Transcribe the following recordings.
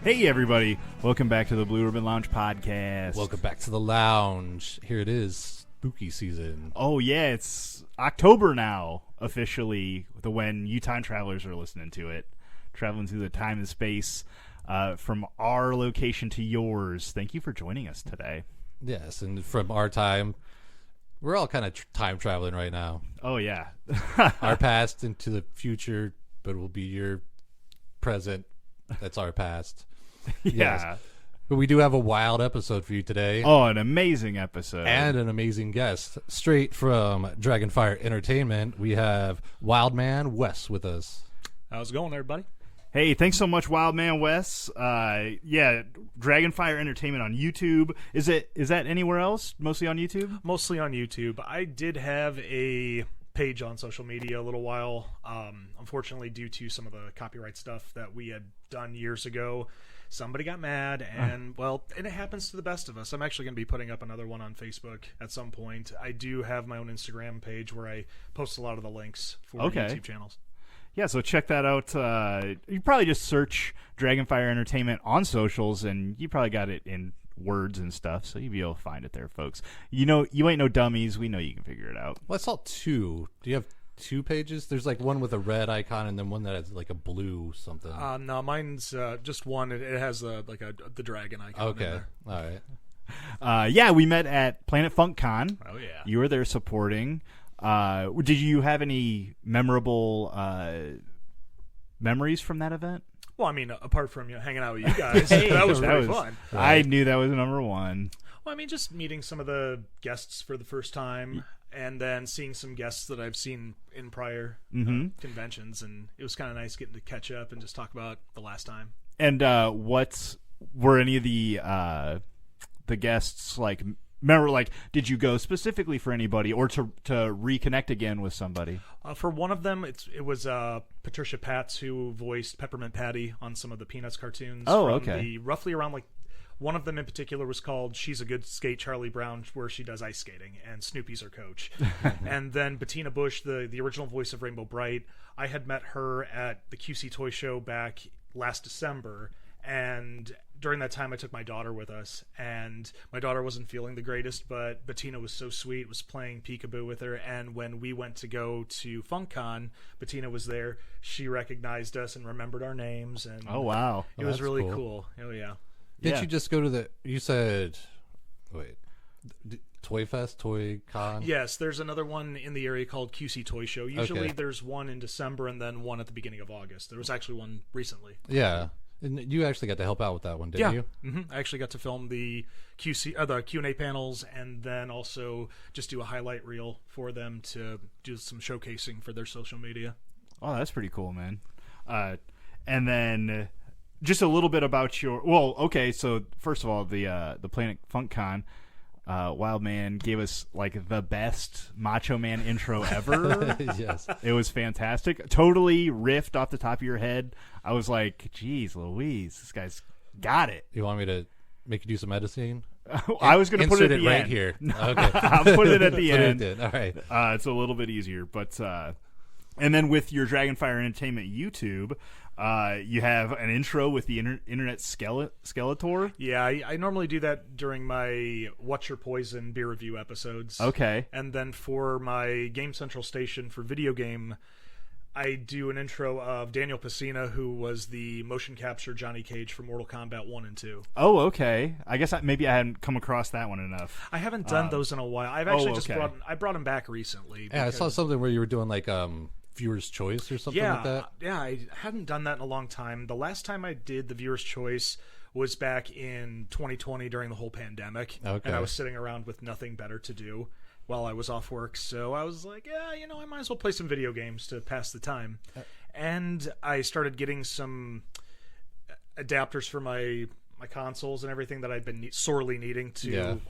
Hey everybody, welcome back to the Blue Ribbon Lounge podcast. Welcome back to the lounge. Here it is, spooky season. Oh yeah, it's October now, officially, when you time travelers are listening to it. Traveling through the time and space from our location to yours. Thank you for joining us today. Yes, and from our time, we're all kind of time traveling right now. Oh yeah. Our past into the future, but it will be your present. That's our past. Yeah. Yes. But we do have a wild episode for you today. Oh, an amazing episode. And an amazing guest. Straight from Dragonfire Entertainment, we have Wildman Wess with us. How's it going, everybody? Hey, thanks so much, Wildman Wess. Yeah, Dragonfire Entertainment on YouTube. Is that anywhere else? Mostly on YouTube? Mostly on YouTube. I did have a page on social media a little while. Unfortunately, due to some of the copyright stuff that we had done years ago, somebody got mad, and and it happens to the best of us. I'm actually going to be putting up another one on Facebook at some point. I do have my own Instagram page where I post a lot of the links for YouTube channels. Yeah, so check that out. You probably just search Dragonfire Entertainment on socials, and you probably got it in words and stuff, so you'll be able to find it there, folks. You know, you ain't no dummies. We know you can figure it out. Well, I saw two. Do you have two pages? There's like one with a red icon and then one that has like a blue something. No, mine's just one. It has the dragon icon. Okay, in there. all right. Yeah, we met at Planet Funk Con. Oh yeah, you were there supporting. Did you have any memorable memories from that event? Well, I mean, apart from hanging out with you guys, that was pretty fun. I knew that was number one. Well, I mean, just meeting some of the guests for the first time, and then seeing some guests that I've seen in prior conventions, and it was kind of nice getting to catch up and just talk about the last time. And what were any of the guests like? Remember, like, did you go specifically for anybody or to reconnect again with somebody? For one of them, it was Patricia Patz, who voiced Peppermint Patty on some of the Peanuts cartoons. Oh, okay. Roughly around, like, one of them in particular was called She's a Good Skate, Charlie Brown, where she does ice skating, and Snoopy's her coach. And then Bettina Bush, the original voice of Rainbow Bright, I had met her at the QC Toy Show back last December, and during that time, I took my daughter with us, and my daughter wasn't feeling the greatest, but Bettina was so sweet, was playing peekaboo with her, and when we went to go to FunkCon, Bettina was there. She recognized us and remembered our names, and oh, wow. It was really cool. Oh, yeah. Didn't you just go to you said, Toy Fest, Toy Con? Yes, there's another one in the area called QC Toy Show. Usually there's one in December and then one at the beginning of August. There was actually one recently. Yeah. And you actually got to help out with that one, didn't you? Mm-hmm. I actually got to film the the Q&A panels, and then also just do a highlight reel for them to do some showcasing for their social media. Oh, that's pretty cool, man. And then just a little bit about your. Well, okay. So first of all, the Planet Funk Con. Wildman gave us like the best Macho Man intro ever. Yes, it was fantastic. Totally riffed off the top of your head. I was like, "Geez, Louise, this guy's got it." You want me to make you do some editing? I was going to put it at the right end. Here. No, okay, I'll put it at the end. All right, it's a little bit easier, but and then with your Dragonfire Entertainment YouTube. You have an intro with the internet Skeletor. Yeah, I normally do that during my What's Your Poison beer review episodes. Okay. And then for my Game Central station for video game, I do an intro of Daniel Pacina, who was the motion capture Johnny Cage for Mortal Kombat 1 and 2. Oh, okay. I guess maybe I hadn't come across that one enough. I haven't done those in a while. I've actually brought him back recently. Yeah, I saw something where you were doing like Viewer's Choice or something like that? Yeah, I hadn't done that in a long time. The last time I did the Viewer's Choice was back in 2020 during the whole pandemic. Okay. And I was sitting around with nothing better to do while I was off work. So I was like, yeah, I might as well play some video games to pass the time. And I started getting some adapters for my consoles and everything that I'd been sorely needing to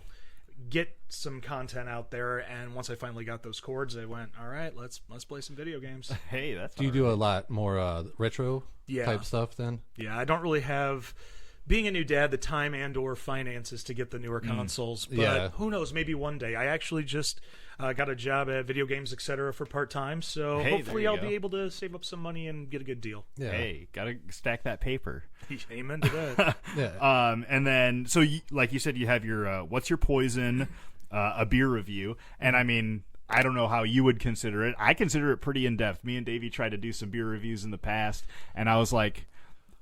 get some content out there, and once I finally got those cords, I went, all right, let's play some video games. Hey, that's do you do a lot more retro type stuff then? Yeah, I don't really have being a new dad, the time and or finances to get the newer consoles. But Yeah. who knows? Maybe one day. I actually just got a job at Video Games Etc. for part time, so Hey, hopefully there you I'll go. be able to save up some money and get a good deal. Yeah. Hey, gotta stack that paper. Amen to that. Yeah. And then, so like you said, you have your What's Your Poison, a beer review, and I mean, I don't know how you would consider it. I consider it pretty in depth. Me and Davey tried to do some beer reviews in the past, and I was like,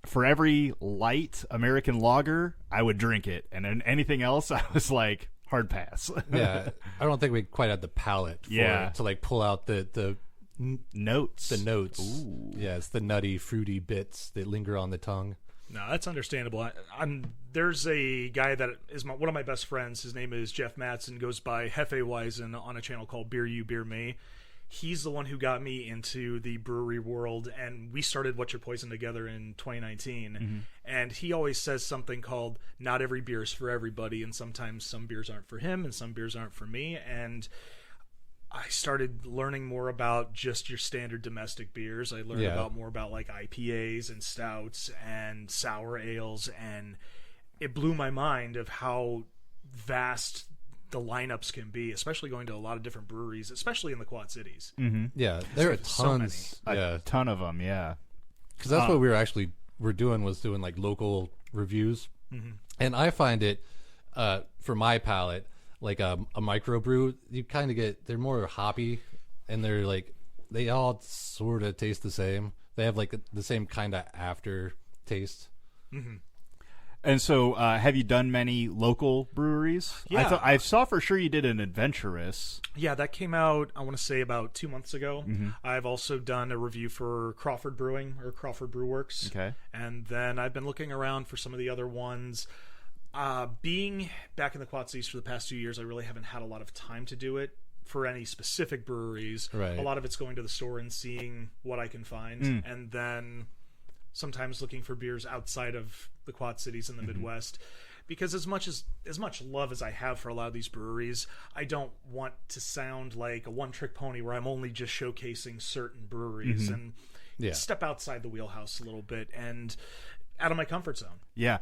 for every light American lager, I would drink it, and then anything else, I was like, hard pass. Yeah. I don't think we quite had the palate for Yeah. it to like pull out the Notes. notes. Ooh. Yeah, it's the nutty, fruity bits that linger on the tongue. No, that's understandable. There's a guy that is one of my best friends. His name is Jeff Mattson, goes by Hefeweizen on a channel called Beer You, Beer Me. He's the one who got me into the brewery world, and we started What's Your Poison together in 2019. And he always says something called, not every beer is for everybody, and sometimes some beers aren't for him, and some beers aren't for me. And I started learning more about just your standard domestic beers. I learned Yeah. more about like IPAs and stouts and sour ales, and it blew my mind of how vast the lineups can be, especially going to a lot of different breweries, especially in the Quad Cities. Yeah, there are so tons. A Yeah, ton of them, yeah. because that's what we were doing like local reviews, and I find it for my palate like a microbrew. You kind of they're more hoppy, and they're like they all sort of taste the same. They have like the same kind of after taste. And so, have you done many local breweries? Yeah. I saw for sure you did an Adventurous. Yeah, that came out, I want to say, about 2 months ago. I've also done a review for Crawford Brewing, or Crawford Brew Works. Okay. And then I've been looking around for some of the other ones. Being back in the Quad Cities for the past 2 years, I really haven't had a lot of time to do it for any specific breweries. Right. A lot of it's going to the store and seeing what I can find. And then sometimes looking for beers outside of the Quad Cities in the Midwest, because as much love as I have for a lot of these breweries, I don't want to sound like a one-trick pony where I'm only just showcasing certain breweries and step outside the wheelhouse a little bit and out of my comfort zone. Yeah.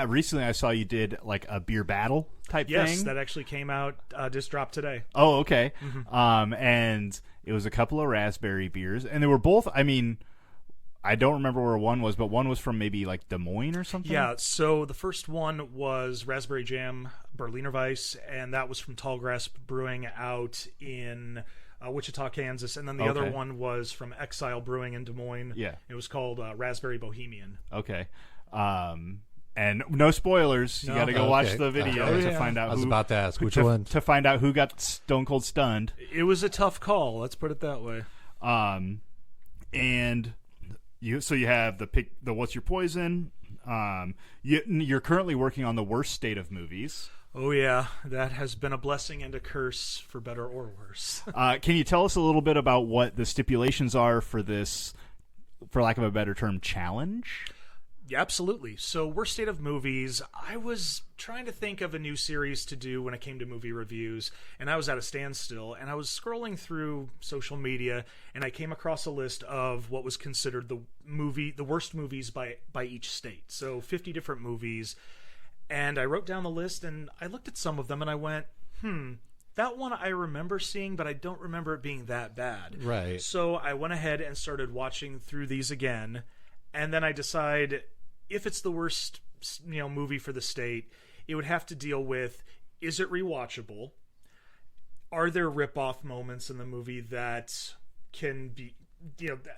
Recently, I saw you did like a beer battle type Yes, thing. that actually came out, just dropped today. Oh, okay. And it was a couple of raspberry beers, and they were both. I mean, I don't remember where one was, but one was from maybe like Des Moines or something. Yeah, so the first one was Raspberry Jam Berliner Weiss, and that was from Tallgrass Brewing out in Wichita, Kansas. And then the other Okay. one was from Exile Brewing in Des Moines. Yeah. It was called Raspberry Bohemian. Okay. And no spoilers. You No. got to go watch Okay. the video Oh, to yeah. find out. I was who, about to ask which to, one. to find out who got stone cold stunned. It was a tough call, let's put it that way. And you have the What's Your Poison. You're currently working on the worst state of movies. Oh, yeah, that has been a blessing and a curse, for better or worse. Can you tell us a little bit about what the stipulations are for this, for lack of a better term, challenge? Yeah, absolutely. So, Worst State of Movies, I was trying to think of a new series to do when it came to movie reviews, and I was at a standstill, and I was scrolling through social media, and I came across a list of what was considered the worst movies by each state. So, 50 different movies, and I wrote down the list, and I looked at some of them, and I went, that one I remember seeing, but I don't remember it being that bad. Right. So, I went ahead and started watching through these again, and then I decide if it's the worst, movie for the state, it would have to deal with, is it rewatchable? Are there rip-off moments in the movie that can be,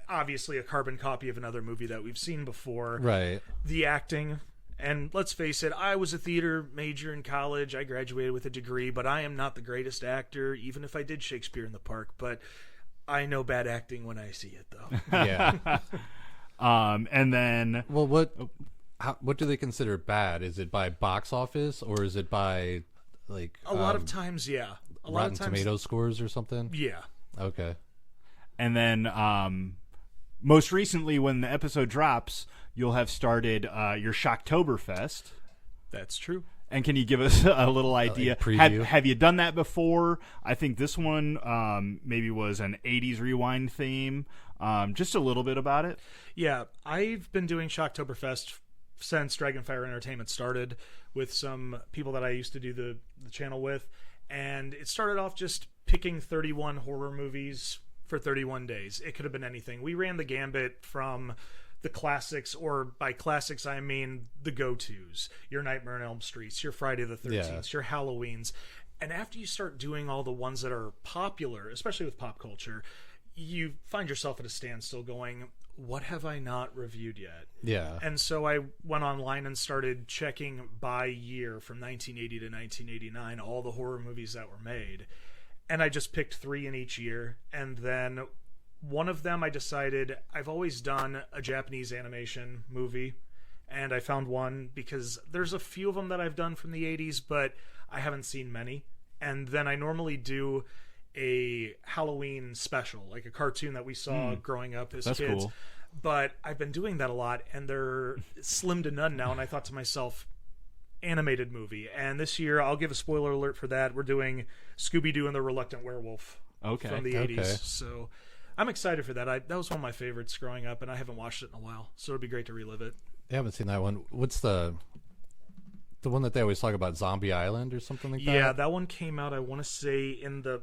obviously a carbon copy of another movie that we've seen before? Right. The acting, and let's face it, I was a theater major in college. I graduated with a degree, but I am not the greatest actor, even if I did Shakespeare in the Park. But I know bad acting when I see it, though. Yeah. And then Well, what do they consider bad? Is it by box office, or is it by like A lot of times, yeah. A lot Rotten of times, Tomato scores or something? yeah. Okay. And then, most recently, when the episode drops, you'll have started your Shocktoberfest. That's true. And can you give us a little idea? preview? Have you done that before? I think this one maybe was an 80s rewind theme. Just a little bit about it. Yeah, I've been doing Shocktoberfest since Dragonfire Entertainment started with some people that I used to do the channel with. And it started off just picking 31 horror movies for 31 days. It could have been anything. We ran the gambit from the classics, or by classics I mean the go-tos. Your Nightmare on Elm Streets, your Friday the 13th, your Halloweens. And after you start doing all the ones that are popular, especially with pop culture, you find yourself at a standstill going, what have I not reviewed yet? Yeah. And so I went online and started checking by year from 1980 to 1989, all the horror movies that were made. And I just picked 3 in each year. And then one of them I decided I've always done a Japanese animation movie. And I found one because there's a few of them that I've done from the 80s, but I haven't seen many. And then I normally do a Halloween special, like a cartoon that we saw growing up as That's kids. cool. But I've been doing that a lot, and they're slim to none now. And I thought to myself, animated movie. And this year, I'll give a spoiler alert for that. We're doing Scooby-Doo and the Reluctant Werewolf from the 80s. So I'm excited for that. That was one of my favorites growing up, and I haven't watched it in a while. So it'd be great to relive it. I haven't seen that one. What's the one that they always talk about, Zombie Island or something like that? Yeah, that one came out, I want to say, in the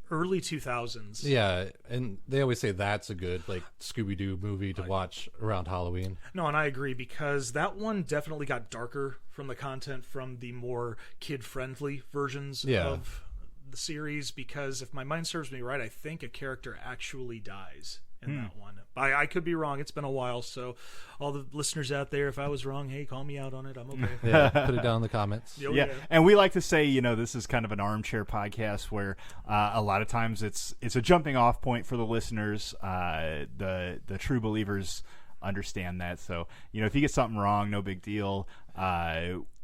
early 2000s. Yeah, and they always say that's a good like Scooby-Doo movie to watch around Halloween. No, and I agree, because that one definitely got darker from the content from the more kid-friendly versions of the series, because if my mind serves me right, I think a character actually dies in that one. I could be wrong. It's been a while, so all the listeners out there, if I was wrong, hey, call me out on it. I'm okay. Yeah, put it down in the comments. Yeah, and we like to say, this is kind of an armchair podcast where a lot of times it's a jumping off point for the listeners. The true believers understand that. So, if you get something wrong, no big deal.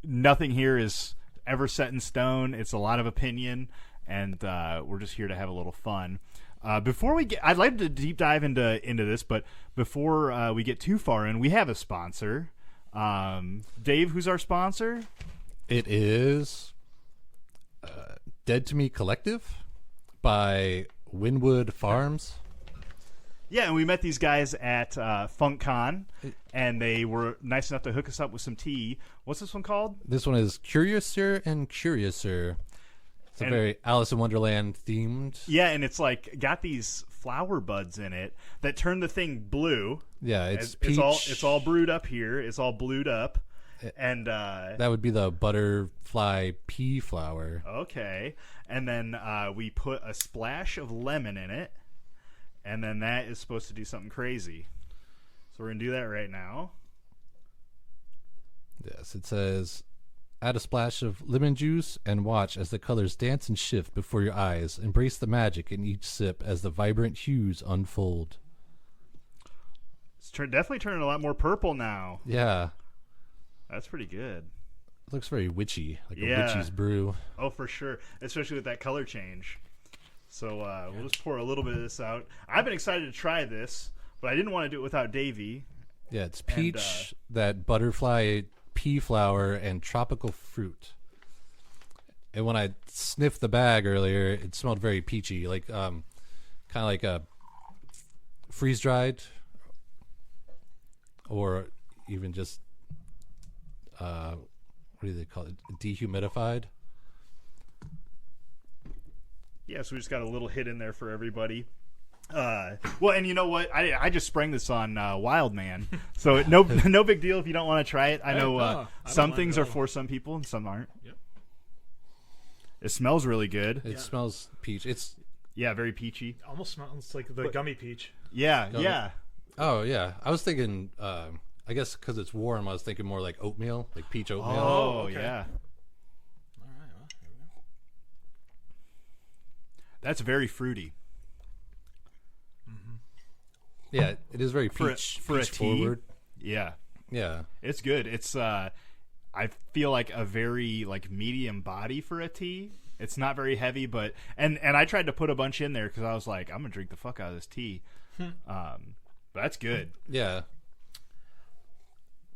Nothing here is ever set in stone. It's a lot of opinion, and we're just here to have a little fun. Before we I'd like to deep dive into this, but before we get too far in, we have a sponsor. Dave, who's our sponsor? It is Dead to Me Collective by Winwood Farms. Yeah, and we met these guys at FunkCon, and they were nice enough to hook us up with some tea. What's this one called? This one is Curiouser and Curiouser. It's a very Alice in Wonderland themed. Yeah, and it's like got these flower buds in it that turn the thing blue. Yeah, it's all brewed up here. It's all blued up, and that would be the butterfly pea flower. Okay, and then we put a splash of lemon in it, and then that is supposed to do something crazy. So we're gonna do that right now. Yes, it says, add a splash of lemon juice and watch as the colors dance and shift before your eyes. Embrace the magic in each sip as the vibrant hues unfold. It's definitely turning a lot more purple now. Yeah. That's pretty good. It looks very witchy, like a witchy's brew. Oh, for sure. Especially with that color change. So we'll just pour a little bit of this out. I've been excited to try this, but I didn't want to do it without Davey. Yeah, it's peach, that butterfly pea flower, and tropical fruit. And when I sniffed the bag earlier, it smelled very peachy, like kind of like a freeze dried, or even just what do they call it? Dehumidified. Yeah, so we just got a little hit in there for everybody. Well, and you know what? I just sprang this on Wildman, so no big deal if you don't want to try it. I know some things are for some people and some aren't. Yep. It smells really good. It smells peach. It's very peachy. Almost smells like the gummy peach. Yeah, Gummy. yeah. Oh yeah, I was thinking. I guess because it's warm, I was thinking more like oatmeal, like peach oatmeal. Oh, okay. yeah. All right, well, here we go. That's very fruity. Yeah, it is very peach for a peach tea. forward. Yeah, Yeah, it's good. It's I feel like a very like medium body for a tea. It's not very heavy, but and I tried to put a bunch in there because I was like, I'm gonna drink the fuck out of this tea. But that's good. yeah.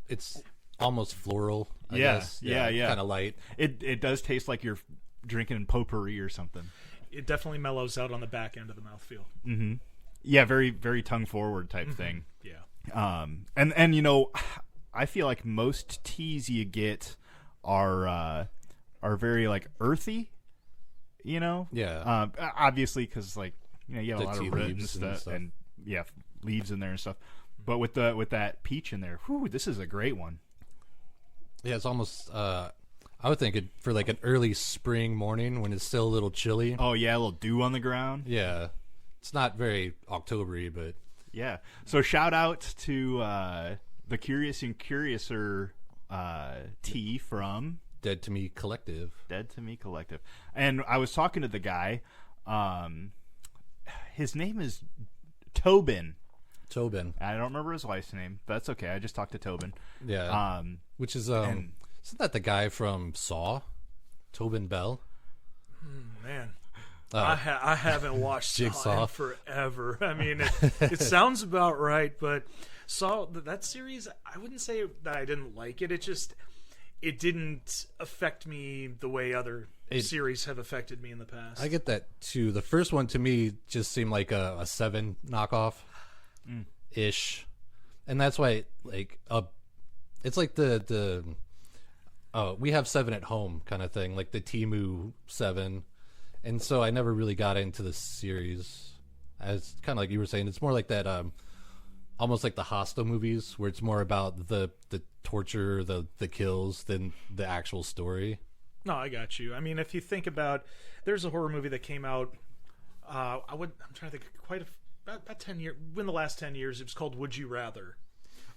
It's almost floral. I Yeah, guess. yeah. Kind of light. It does taste like you're drinking potpourri or something. It definitely mellows out on the back end of the mouthfeel. Mm-hmm. Yeah, very very tongue forward type thing. Yeah. And I feel like most teas you get are very like earthy, you know. Yeah. Obviously, because like you have a The lot tea of root and leaves and stuff, stuff. and leaves in there and stuff. But with that peach in there, whew, this is a great one. Yeah, it's almost. I would think it for like an early spring morning when it's still a little chilly. Oh yeah, a little dew on the ground. Yeah, it's not very October-y, but Yeah. So shout out to the Curious and Curiouser tea from Dead to Me Collective. Dead to Me Collective. And I was talking to the guy. His name is Tobin. Tobin. I don't remember his wife's name. But that's okay. I just talked to Tobin. Yeah. Which is isn't that the guy from Saw? Tobin Bell. Man, I haven't watched Saw Jigsaw. in forever. I mean, it sounds about right, but Saw, that series, I wouldn't say that I didn't like it. It didn't affect me the way other series have affected me in the past. I get that too. The first one to me just seemed like a 7 knockoff ish, and that's why it's like the we have 7 at home kind of thing, like the Temu 7, and so I never really got into the series. As kind of like you were saying, it's more like that, almost like the Hostel movies, where it's more about the torture, the kills than the actual story. No, I got you. I mean, if you think about, there's a horror movie that came out. I'm trying to think, about 10 years. In the last 10 years, it was called Would You Rather.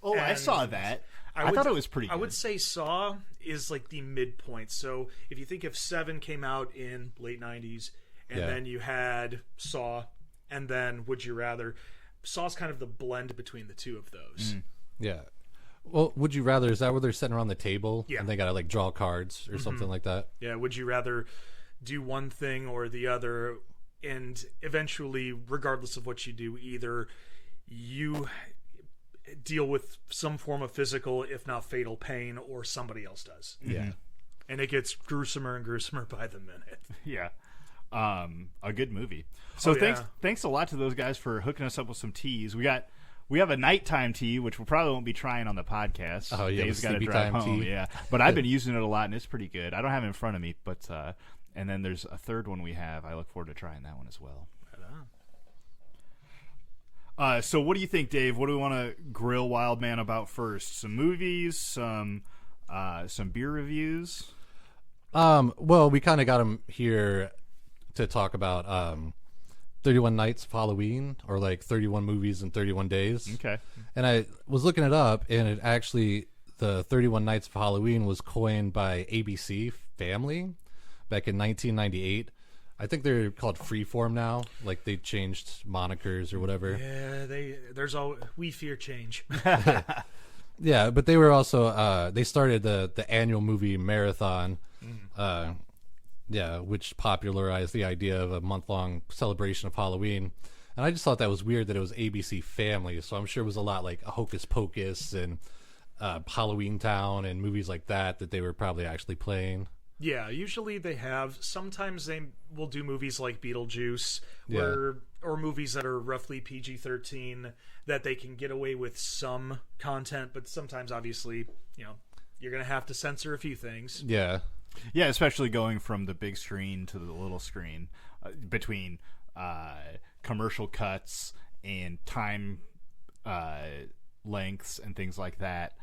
Oh, I And saw that. I thought it was pretty good. I would say Saw is like the midpoint. So if you think if 7 came out in late 90s, and then you had Saw, and then Would You Rather, Saw's kind of the blend between the two of those. Yeah. Well, Would You Rather, is that where they're sitting around the table? Yeah. And they gotta like draw cards or something like that? Yeah, would you rather do one thing or the other? And eventually, regardless of what you do, either you deal with some form of physical, if not fatal pain, or somebody else does. Yeah. And it gets gruesomer and gruesomer by the minute. Yeah. A good movie. So thanks a lot to those guys for hooking us up with some teas. We have a nighttime tea, which we probably won't be trying on the podcast. Oh yeah, Dave's got to sleepy drive time home. tea. Yeah, but I've been using it a lot, and it's pretty good. I don't have it in front of me, but and then there's a third one we have. I look forward to trying that one as well. So what do you think, Dave? What do we want to grill Wildman about first? Some movies, some beer reviews. Well, we kind of got him here to talk about 31 Nights of Halloween, or like 31 movies in 31 days. Okay. And I was looking it up, and it actually, the 31 Nights of Halloween was coined by ABC Family back in 1998. I think they're called Freeform now. Like they changed monikers or whatever. Yeah, we fear change. Yeah, but they were also they started the annual movie marathon, which popularized the idea of a month-long celebration of Halloween. And I just thought that was weird that it was ABC Family, so I'm sure it was a lot like Hocus Pocus and Halloween Town and movies like that they were probably actually playing. Yeah, usually they have. Sometimes they will do movies like Beetlejuice, or movies that are roughly PG-13 that they can get away with some content, but sometimes, obviously, you're going to have to censor a few things. Yeah. Yeah, especially going from the big screen to the little screen, between commercial cuts and time lengths and things like that.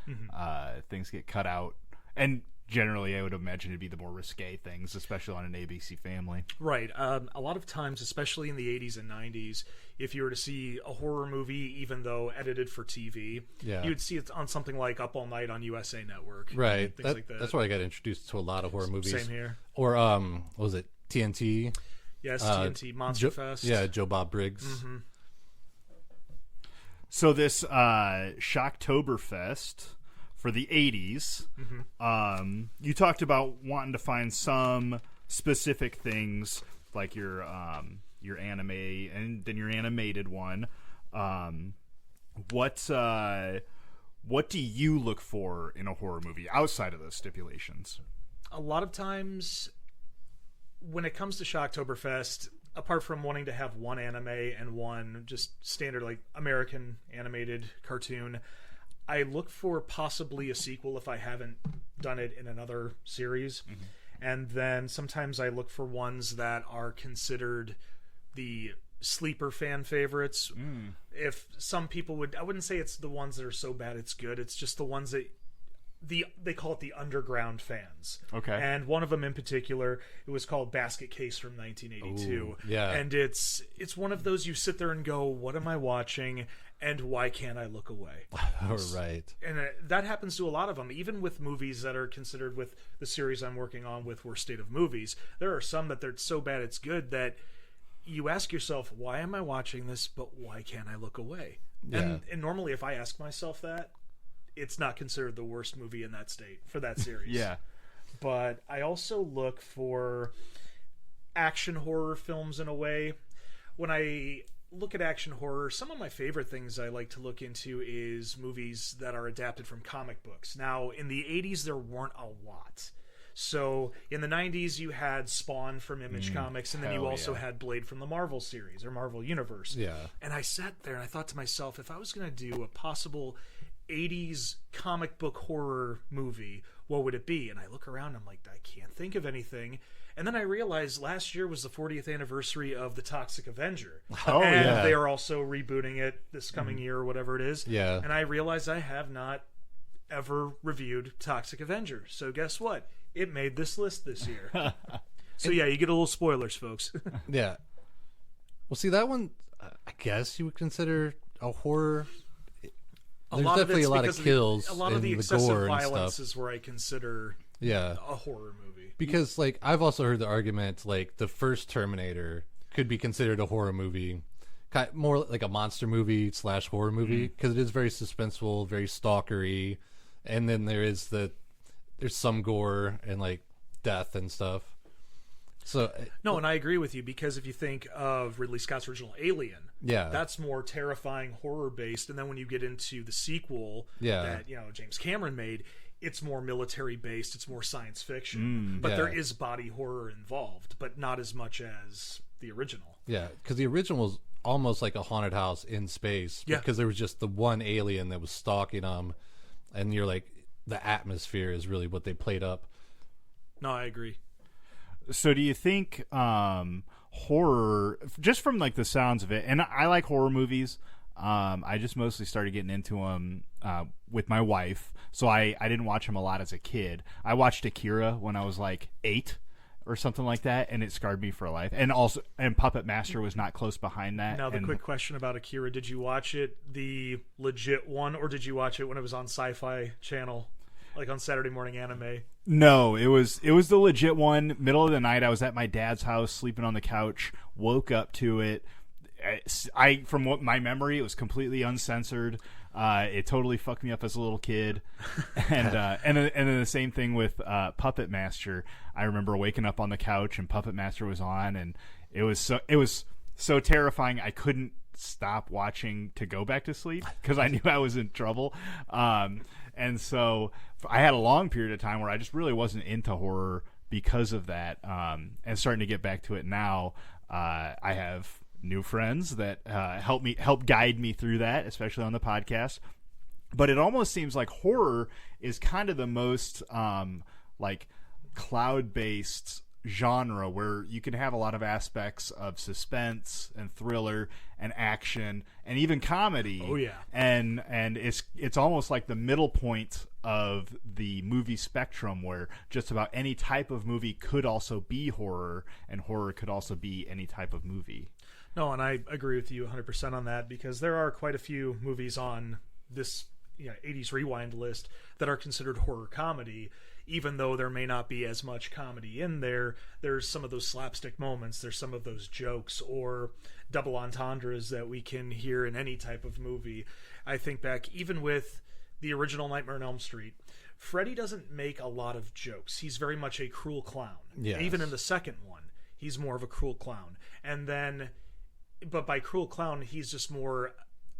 Things get cut out, and generally, I would imagine it'd be the more risque things, especially on an ABC Family. Right. A lot of times, especially in the 80s and 90s, if you were to see a horror movie, even though edited for TV, you would see it on something like Up All Night on USA Network. Right. Things like that. That's where I got introduced to a lot of horror movies. Same here. Or, what was it? TNT? Yes, TNT, Monster Fest. Yeah, Joe Bob Briggs. So this Shocktoberfest for the 80s, you talked about wanting to find some specific things like your anime and then your animated one. What do you look for in a horror movie outside of those stipulations? A lot of times, when it comes to Shocktoberfest, apart from wanting to have one anime and one just standard like American animated cartoon, I look for possibly a sequel if I haven't done it in another series. And then sometimes I look for ones that are considered the sleeper fan favorites. If some people would, I wouldn't say it's the ones that are so bad it's good. It's just the ones that they call it the underground fans. Okay. And one of them in particular, it was called Basket Case from 1982. Ooh, yeah. And it's one of those you sit there and go, what am I watching? And why can't I look away? Right. And that happens to a lot of them, even with movies that are considered, with the series I'm working on with Worst State of Movies. There are some that they're so bad it's good that you ask yourself, why am I watching this, but why can't I look away? Yeah. And normally if I ask myself that, it's not considered the worst movie in that state for that series. Yeah. But I also look for action horror films in a way. When I look at action horror, some of my favorite things I like to look into is movies that are adapted from comic books. Now, in the 80s, there weren't a lot. So in the 90s, you had Spawn from Image Comics, and then you also had Blade from the Marvel series, or Marvel Universe. Yeah. And I sat there and I thought to myself, if I was going to do a possible 80s comic book horror movie, what would it be? And I look around, I'm like, I can't think of anything. And then I realized last year was the 40th anniversary of The Toxic Avenger. And they are also rebooting it this coming year or whatever it is. Yeah. And I realized I have not ever reviewed Toxic Avenger. So guess what? It made this list this year. So yeah, you get a little spoilers, folks. Yeah. Well, see, that one, I guess you would consider a horror. There's definitely a lot of kills, a lot of the and excessive gore and violence stuff. is where I consider Yeah. a horror movie. Because, like, I've also heard the argument, like, the first Terminator could be considered a horror movie, more like a monster movie / horror movie, because it is very suspenseful, very stalkery, and then there's some gore and, like, death and stuff. So No, and I agree with you, because if you think of Ridley Scott's original Alien, yeah, that's more terrifying horror based, and then when you get into the sequel that James Cameron made, it's more military based, it's more science fiction, but there is body horror involved, but not as much as the original. Yeah, because the original was almost like a haunted house in space, because there was just the one alien that was stalking them, and you're like, the atmosphere is really what they played up. No, I agree. So do you think horror, just from like the sounds of it, and I like horror movies, I just mostly started getting into them with my wife, so I didn't watch them a lot as a kid. I watched Akira when I was like 8 or something like that, and it scarred me for life. And Puppet Master was not close behind that. Now, the quick question about Akira, did you watch it the legit one, or did you watch it when it was on Sci-Fi Channel, like on Saturday Morning Anime? No, it was the legit one. Middle of the night, I was at my dad's house sleeping on the couch, woke up to it. From what my memory, it was completely uncensored. It totally fucked me up as a little kid, and then the same thing with Puppet Master. I remember waking up on the couch and Puppet Master was on, and it was so terrifying. I couldn't stop watching to go back to sleep because I knew I was in trouble. And so I had a long period of time where I just really wasn't into horror because of that. And starting to get back to it now, I have new friends that help guide me through that, especially on the podcast. But it almost seems like horror is kind of the most like cloud-based genre, where you can have a lot of aspects of suspense and thriller and action and even comedy. Oh yeah. And it's almost like the middle point of the movie spectrum, where just about any type of movie could also be horror, and horror could also be any type of movie. No, and I agree with you 100% on that, because there are quite a few movies on this 80s Rewind list that are considered horror comedy, even though there may not be as much comedy in there. There's some of those slapstick moments, there's some of those jokes or double entendres that we can hear in any type of movie. I think back even with the original Nightmare on Elm Street, Freddy doesn't make a lot of jokes. He's very much a cruel clown. Yes. Even in the second one, he's more of a cruel clown. But by cruel clown, he's just more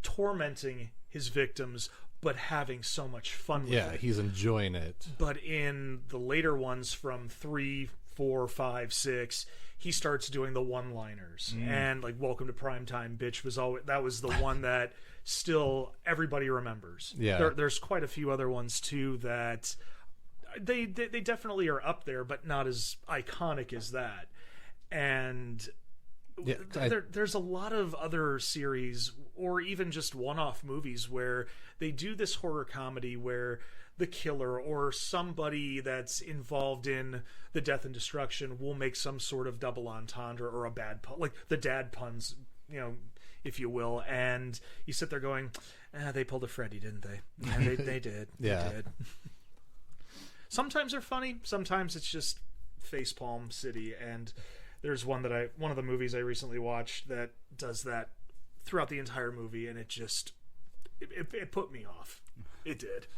tormenting his victims, but having so much fun with it. Yeah, he's enjoying it. But in the later ones from 3, 4, 5, 6, he starts doing the one-liners. And like Welcome to Primetime, bitch, was the one that still everybody remembers. Yeah. There's quite a few other ones too that they definitely are up there, but not as iconic as that. And Yeah, there's a lot of other series or even just one-off movies where they do this horror comedy where the killer or somebody that's involved in the death and destruction will make some sort of double entendre or a bad pun, like the dad puns, if you will, and you sit there going, they pulled a Freddy, didn't they? Yeah, they did. Yeah. They did. Sometimes they're funny, sometimes it's just facepalm city. And there's one of the movies I recently watched that does that throughout the entire movie, and it just it put me off. It did.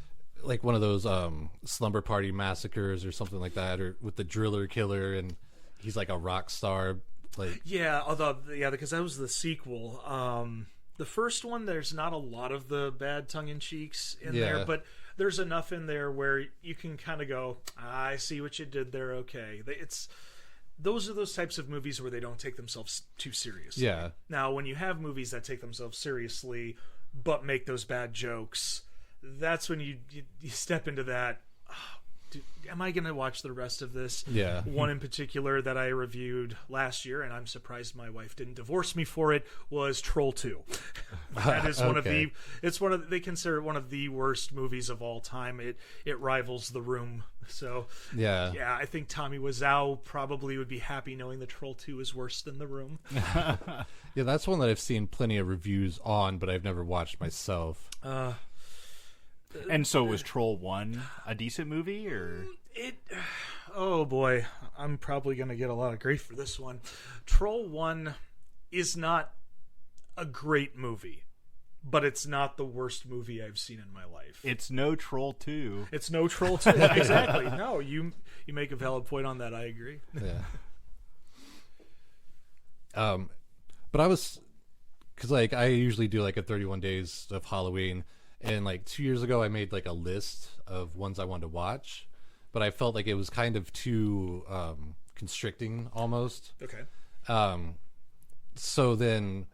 Like one of those slumber party massacres or something like that, or with the driller killer, and he's like a rock star. Like because that was the sequel. The first one, there's not a lot of the bad tongue-in-cheeks in there, but there's enough in there where you can kind of go, I see what you did there. Okay, those are those types of movies where they don't take themselves too seriously. Yeah. Now, when you have movies that take themselves seriously but make those bad jokes, that's when you step into that. Am I going to watch the rest of this? Yeah. One in particular that I reviewed last year, and I'm surprised my wife didn't divorce me for it, was Troll 2. That is they consider it one of the worst movies of all time. It rivals The Room. So yeah, I think Tommy Wiseau probably would be happy knowing that Troll 2 is worse than The Room. Yeah, that's one that I've seen plenty of reviews on, but I've never watched myself. And so was Troll 1 a decent movie, or oh boy, I'm probably going to get a lot of grief for this one. Troll 1 is not a great movie, but it's not the worst movie I've seen in my life. It's no Troll 2. It's no Troll 2. Exactly. No, you make a valid point on that. I agree. Yeah. But I was, because like I usually do like a 31 days of Halloween, and like 2 years ago I made like a list of ones I wanted to watch, but I felt like it was kind of too constricting almost. Okay. So then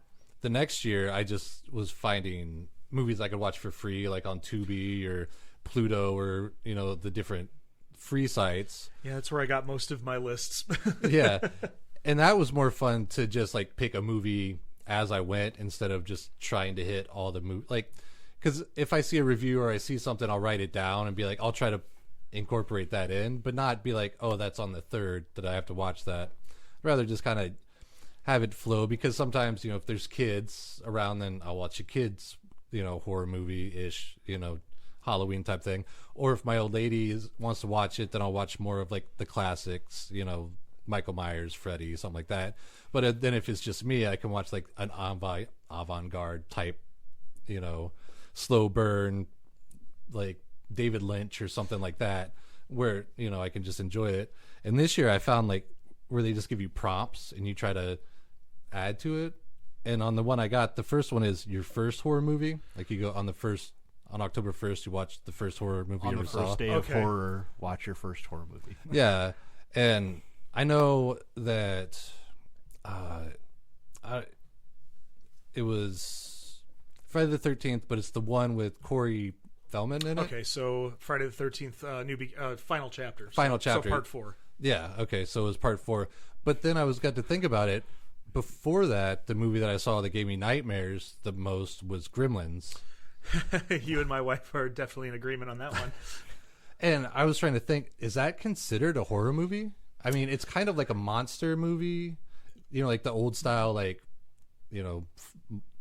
the next year I just was finding movies I could watch for free, like on Tubi or Pluto or the different free sites. Yeah, that's where I got most of my lists. Yeah. And that was more fun to just like pick a movie as I went instead of just trying to hit all the movies. Like, because if I see a review or I see something, I'll write it down and be like, I'll try to incorporate that in, but not be like, oh, that's on the third that I have to watch that. I'd rather just kind of have it flow, because sometimes, if there's kids around, then I'll watch a kids, horror movie-ish, Halloween type thing. Or if my old lady wants to watch it, then I'll watch more of like the classics, Michael Myers, Freddy, something like that. But then if it's just me, I can watch like an avant-garde type, slow burn, like David Lynch or something like that, where I can just enjoy it. And this year I found like where they just give you prompts and you try to add to it. And on the one I got, the first one is your first horror movie. Like you go on October 1st, you watch the first horror movie on you the ever saw. first day of horror, watch your first horror movie. Yeah, and I know that it was Friday the 13th, but it's the one with Corey Feldman in it. Okay, so Friday the 13th, final chapter. Final chapter. So part 4. Yeah, okay, so it was part 4. But then I got to think about it. Before that, the movie that I saw that gave me nightmares the most was Gremlins. You and my wife are definitely in agreement on that one. And I was trying to think, is that considered a horror movie? I mean, it's kind of like a monster movie, like the old style, like,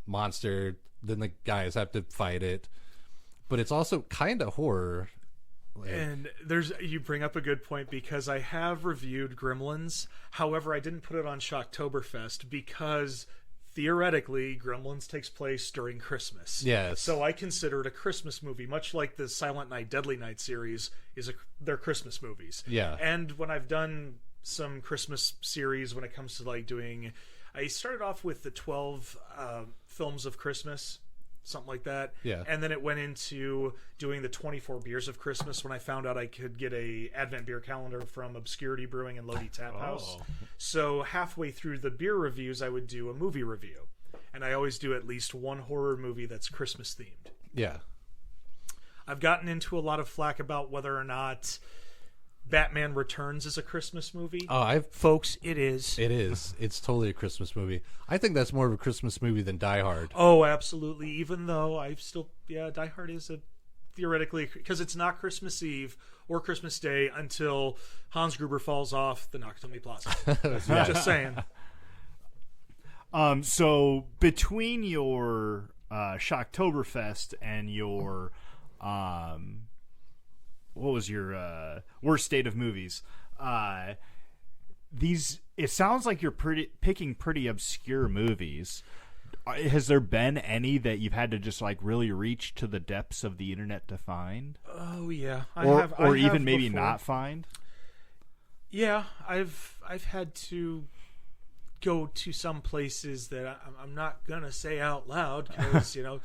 monster, then the guys have to fight it. But it's also kind of horror. And you bring up a good point, because I have reviewed Gremlins. However, I didn't put it on Shocktoberfest because theoretically Gremlins takes place during Christmas. Yes. So I consider it a Christmas movie, much like the Silent Night, Deadly Night series they're Christmas movies. Yeah. And when I've done some Christmas series, when it comes to like I started off with the 12 films of Christmas, something like that. Yeah. And then it went into doing the 24 beers of Christmas when I found out I could get a Advent beer calendar from Obscurity Brewing and Lodi Tap House. So halfway through the beer reviews, I would do a movie review. and I always do at least one horror movie that's Christmas themed. Yeah. I've gotten into a lot of flack about whether or not Batman Returns is a Christmas movie. Folks, it is. It is. It's totally a Christmas movie. I think that's more of a Christmas movie than Die Hard. Oh, absolutely. Even though Die Hard is theoretically, because it's not Christmas Eve or Christmas Day until Hans Gruber falls off the Nakatomi Plaza. Just saying. So between your Shocktoberfest and your what was your worst state of movies? It sounds like you're picking pretty obscure movies. Has there been any that you've had to just like really reach to the depths of the internet to find? Oh yeah, or even maybe before. not find. Yeah, I've had to go to some places that I'm not gonna say out loud because no,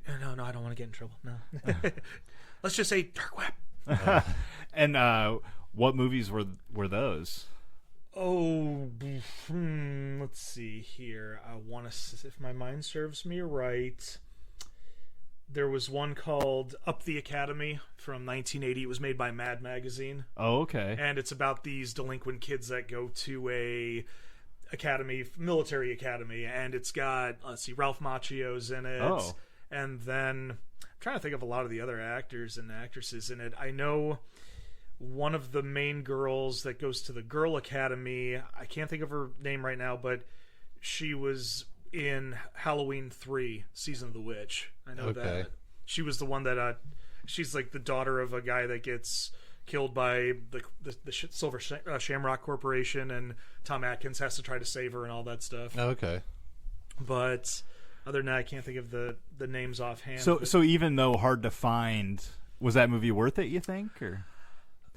I don't want to get in trouble. No, let's just say dark web. And what movies were those? Oh, let's see here. I want to, if my mind serves me right, there was one called Up the Academy from 1980. It was made by Mad Magazine. Oh, okay. And it's about these delinquent kids that go to a military academy, and it's got, Ralph Macchio's in it. Oh. And then I'm trying to think of a lot of the other actors and actresses in it. I know one of the main girls that goes to the girl academy, I can't think of her name right now, but she was in Halloween 3 Season of the Witch. I know that she was the one that she's like the daughter of a guy that gets killed by the Silver Shamrock Corporation, and Tom Atkins has to try to save her and all that stuff. Okay. But other than that, I can't think of the names offhand. So even though hard to find, was that movie worth it, you think?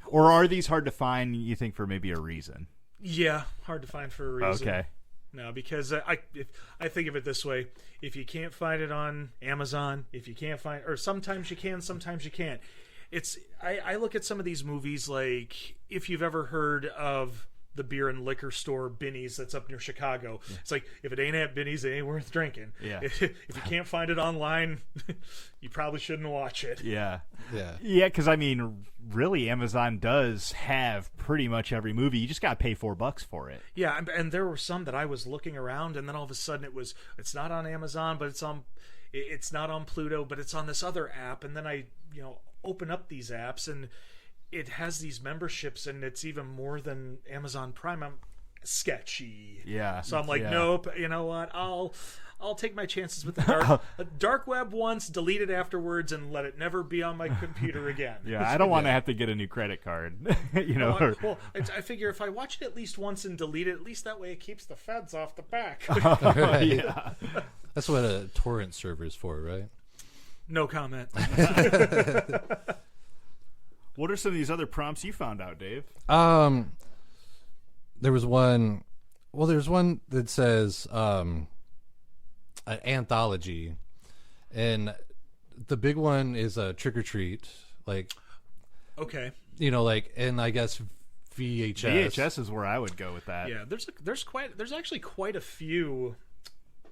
Or are these hard to find, you think, for maybe a reason? Yeah, hard to find for a reason. Okay. No, because I think of it this way. If you can't find it on Amazon, or sometimes you can, sometimes you can't. I look at some of these movies like, if you've ever heard of the beer and liquor store Binny's that's up near Chicago. Yeah. It's like, if it ain't at Binny's, it ain't worth drinking. Yeah. If you can't find it online, you probably shouldn't watch it. Yeah. Yeah. Yeah, because, I mean, really, Amazon does have pretty much every movie. You just got to pay $4 for it. Yeah, and there were some that I was looking around, and then all of a sudden it's not on Amazon, but it's not on Pluto, but it's on this other app, and then I open up these apps, and it has these memberships, and it's even more than Amazon Prime. I'm sketchy. Yeah. So I'm like, nope. You know what? I'll take my chances with the dark web once, delete it afterwards, and let it never be on my computer again. Yeah, I don't want to have to get a new credit card. I figure if I watch it at least once and delete it, at least that way it keeps the feds off the back. Yeah. That's what a torrent server is for, right? No comment. What are some of these other prompts you found out, Dave? There was one. Well, there's one that says an anthology, and the big one is a Trick or Treat. Like, okay, and I guess VHS. VHS is where I would go with that. Yeah, there's actually quite a few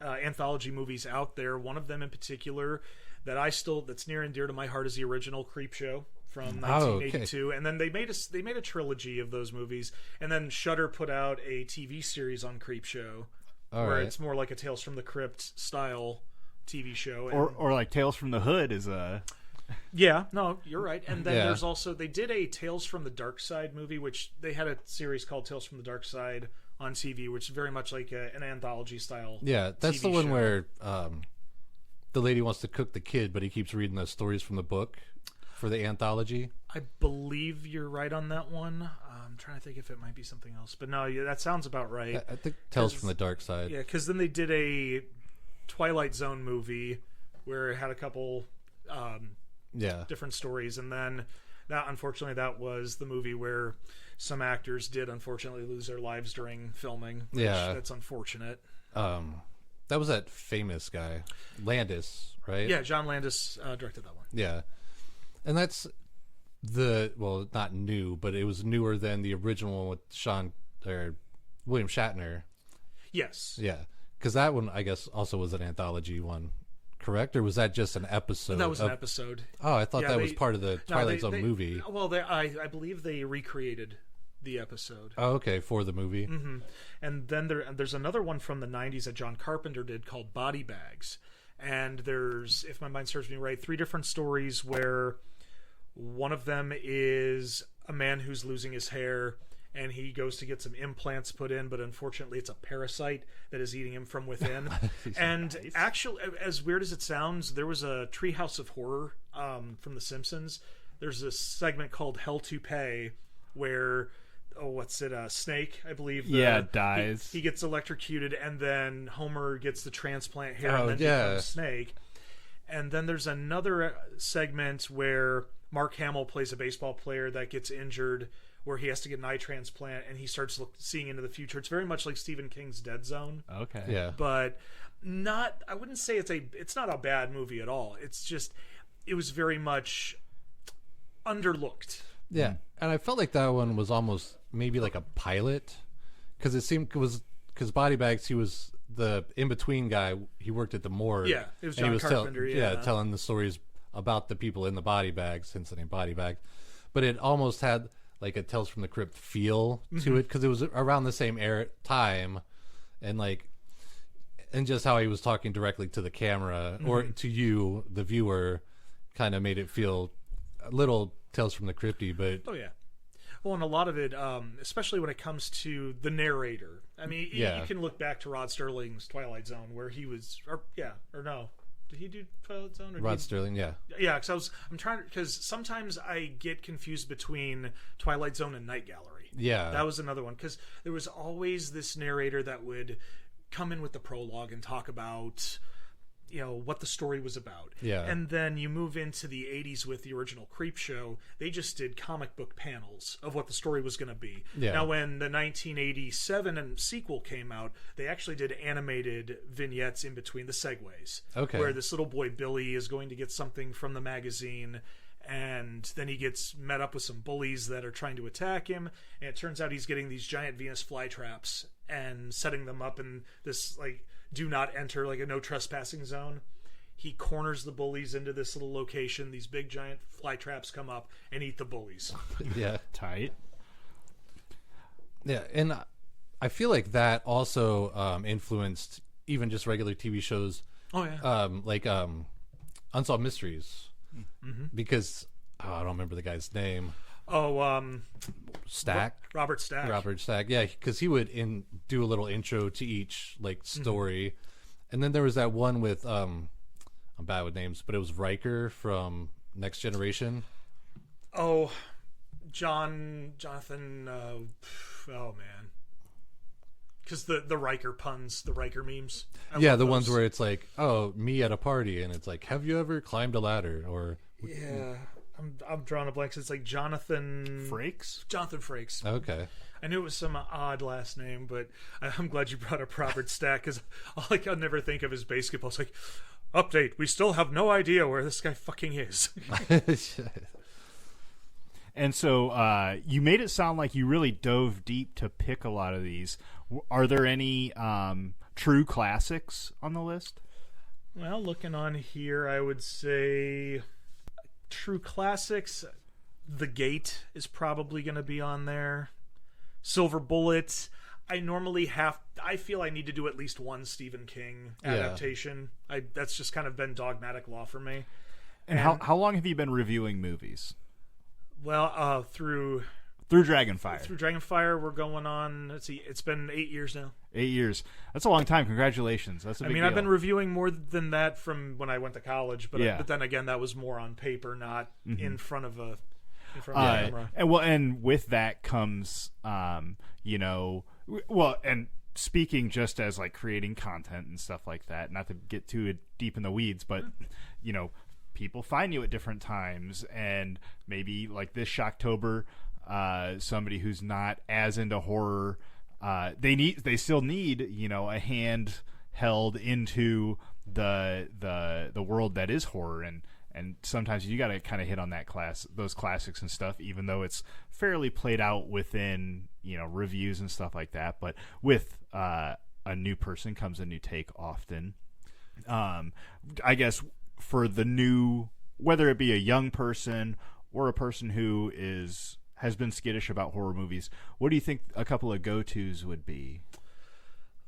anthology movies out there. One of them in particular that's near and dear to my heart is the original Creepshow from 1982, and then they made a trilogy of those movies, and then Shudder put out a TV series on Creepshow, where it's more like a Tales from the Crypt style TV show, or like Tales from the Hood is a. Yeah, no, you're right. And then there's also, they did a Tales from the Dark Side movie, which they had a series called Tales from the Dark Side on TV, which is very much like an anthology style. Yeah, that's TV the one show. where the lady wants to cook the kid, but he keeps reading the stories from the book for the anthology. I believe you're right on that one. I'm trying to think if it might be something else, but no, that sounds about right. I think Tales from the Dark Side. Yeah, because then they did a Twilight Zone movie where it had a couple different stories, and then unfortunately that was the movie where some actors did unfortunately lose their lives during filming. That's unfortunate. That was that famous guy, Landis, right? Yeah, John Landis directed that one. Yeah. And that's not new, but it was newer than the original one with William Shatner. Yes. Yeah. because that one I guess also was an anthology one, correct? Or was that just an episode? That was an episode. Oh, I thought Yeah, that was part of the Twilight Zone they- movie. Well, I believe they recreated the episode. Oh, okay, for the movie. And then there's another one from the 90s that John Carpenter did called Body Bags. And there's, if my mind serves me right, 3 different stories where one of them is a man who's losing his hair and he goes to get some implants put in, but unfortunately it's a parasite that is eating him from within. And actually, as weird as it sounds, there was a Treehouse of Horror from The Simpsons. There's a segment called Hell to Pay where Snake, I believe. Dies. He gets electrocuted, and then Homer gets the transplant hair, Oh, and then yeah. becomes Snake. And then there's another segment where Mark Hamill plays a baseball player that gets injured, where he has to get an eye transplant, and he starts seeing into the future. It's very much like Stephen King's Dead Zone. Okay. Yeah. But I wouldn't say it's not a bad movie at all. It's just, it was very much underlooked. Yeah, and I felt like that one was almost maybe like a pilot, because because Body Bags, he was the in between guy. He worked at the morgue. Yeah, it was and he John Carpenter. telling the stories about the people in the body bags, hence the name Body Bag. But it almost had like a Tales from the Crypt feel to it, because it was around the same time, and just how he was talking directly to the camera or to you, the viewer, kind of made it feel a little Tales from the Crypty, but Oh yeah. Well, and a lot of it, especially when it comes to the narrator. I mean, you can look back to Rod Serling's Twilight Zone, where he was, did he do Twilight Zone? Rod Serling, yeah. Yeah, because sometimes I get confused between Twilight Zone and Night Gallery. Yeah. That was another one, because there was always this narrator that would come in with the prologue and talk about, what the story was about. Yeah. And then you move into the 80s with the original Creepshow. They just did comic book panels of what the story was going to be. Yeah. Now, when the 1987 sequel came out, they actually did animated vignettes in between the segues. Okay. Where this little boy, Billy, is going to get something from the magazine, and then he gets met up with some bullies that are trying to attack him, and it turns out he's getting these giant Venus flytraps and setting them up in this, do not enter, a no trespassing zone. He corners the bullies into this little location. These big giant fly traps come up and eat the bullies. Yeah. Tight. Yeah, and I feel like that also influenced even just regular TV shows. Oh yeah. Like Unsolved Mysteries. Because I don't remember the guy's name. Stack. Robert Stack. Robert Stack, yeah, because he would do a little intro to each story, and then there was that one with I'm bad with names, but it was Riker from Next Generation. Oh, Jonathan. Oh man, because the Riker puns, the Riker memes. I Yeah, love the those. ones where it's like, oh, me at a party, and it's like, have you ever climbed a ladder? Or Yeah, I'm drawing a blank. So it's like Jonathan Frakes? Jonathan Frakes. okay, I knew it was some odd last name, but I'm glad you brought up Robert Stack, because all I'll never think of is basketball. It's like, update, we still have no idea where this guy fucking is. And so you made it sound like you really dove deep to pick a lot of these. Are there any true classics on the list? Well, looking on here, I would say true classics. The Gate is probably going to be on there. Silver Bullet. I feel I need to do at least one Stephen King adaptation. That's just kind of been dogmatic law for me. And how long have you been reviewing movies? Well, through Dragonfire. Through Dragonfire, we're going on. Let's see, it's been 8 years now. 8 years. That's a long time. Congratulations. That's a big deal. I've been reviewing more than that from when I went to college, but Yeah. but then again, that was more on paper, not in front of a camera. And with that comes, and speaking just as creating content and stuff like that. Not to get too deep in the weeds, but people find you at different times, and maybe like this Shocktober, somebody who's not as into horror, they still need a hand held into the world that is horror, and sometimes you got to kind of hit on those classics and stuff, even though it's fairly played out within reviews and stuff like that. But with a new person comes a new take often. I guess for the new, whether it be a young person or a person who has been skittish about horror movies, what do you think a couple of go-tos would be?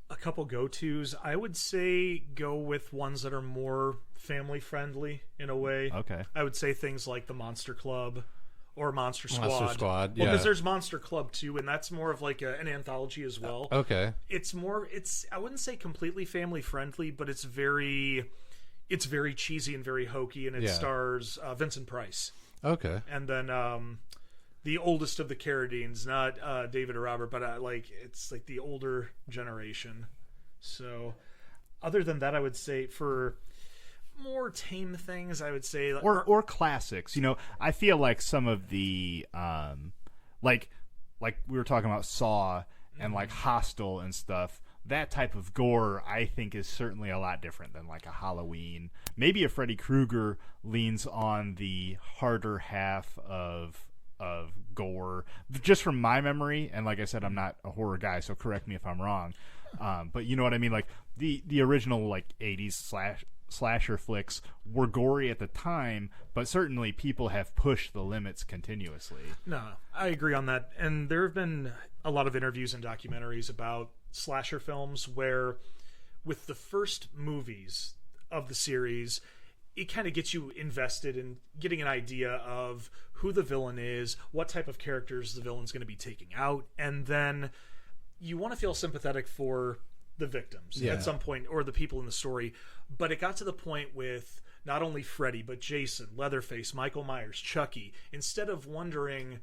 A couple go-tos, I would say go with ones that are more family-friendly in a way. Okay. I would say things like the Monster Club or Monster Squad. Monster Squad, Well, yeah. because there's Monster Club too, and that's more of like an anthology as well. Okay. It's I wouldn't say completely family-friendly, but it's very cheesy and very hokey, and it stars Vincent Price. Okay. And then the oldest of the Carradines, not David or Robert, but it's like the older generation. So other than that, I would say for more tame things, I would say or classics. You know, I feel like some of the like we were talking about Saw and like Hostel and stuff. That type of gore, I think, is certainly a lot different than like a Halloween. Maybe a Freddy Krueger leans on the harder half of gore, just from my memory. And like I said, I'm not a horror guy, so correct me if I'm wrong. But you know what I mean? Like the original like 80s slasher flicks were gory at the time, but certainly people have pushed the limits continuously. No, I agree on that. And there have been a lot of interviews and documentaries about slasher films where with the first movies of the series, it kind of gets you invested in getting an idea of who the villain is, what type of characters the villain's going to be taking out, and then you want to feel sympathetic for the victims at some point, or the people in the story. But it got to the point with not only Freddy, but Jason, Leatherface, Michael Myers, Chucky. Instead of wondering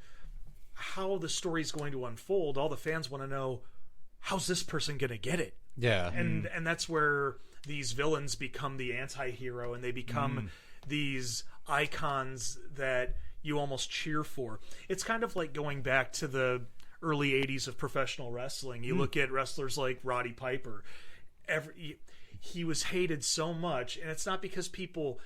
how the story's going to unfold, all the fans want to know, how's this person going to get it? Yeah. And that's where these villains become the anti-hero, and they become these icons that you almost cheer for. It's kind of like going back to the early 80s of professional wrestling. You look at wrestlers like Roddy Piper. He was hated so much, and it's not because people,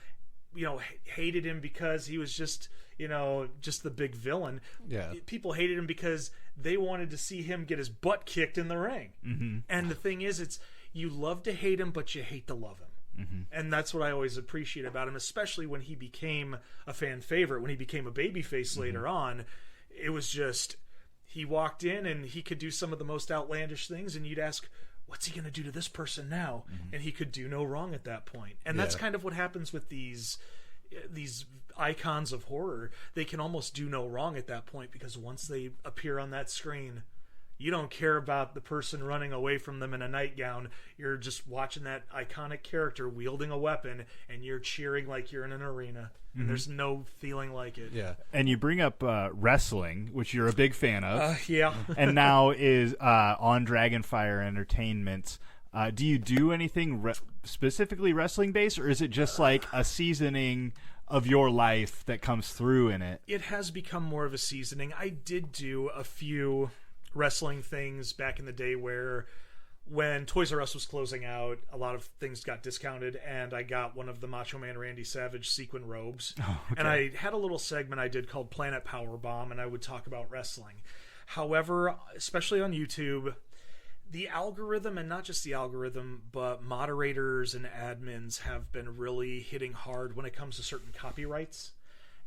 hated him because he was just the big villain. Yeah. People hated him because they wanted to see him get his butt kicked in the ring. Mm-hmm. And the thing is, you love to hate him, but you hate to love him. Mm-hmm. And that's what I always appreciate about him, especially when he became a fan favorite, when he became a babyface later on. It was just, he walked in and he could do some of the most outlandish things, and you'd ask, what's he going to do to this person now? Mm-hmm. And he could do no wrong at that point. And that's kind of what happens with these icons of horror. They can almost do no wrong at that point, because once they appear on that screen, you don't care about the person running away from them in a nightgown. You're just watching that iconic character wielding a weapon, and you're cheering like you're in an arena. And there's no feeling like it. Yeah. And you bring up wrestling, which you're a big fan of. Yeah. And now is on Dragonfire Entertainment. Do you do anything specifically wrestling based, or is it just like a seasoning of your life that comes through in it? It has become more of a seasoning. I did do a few wrestling things back in the day where, when Toys R Us was closing out, a lot of things got discounted, and I got one of the Macho Man Randy Savage sequin robes. Oh, okay. And I had a little segment I did called Planet Powerbomb, and I would talk about wrestling. However, especially on YouTube, the algorithm, and not just the algorithm, but moderators and admins have been really hitting hard when it comes to certain copyrights.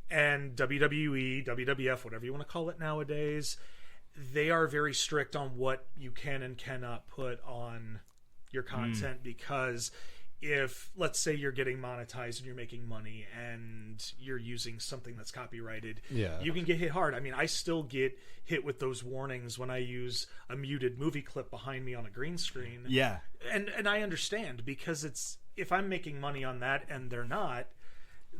And WWE, WWF, whatever you want to call it nowadays, they are very strict on what you can and cannot put on your content, because if, let's say, you're getting monetized and you're making money and you're using something that's copyrighted, you can get hit hard. I mean, I still get hit with those warnings when I use a muted movie clip behind me on a green screen. Yeah. And I understand, because it's, if I'm making money on that and they're not,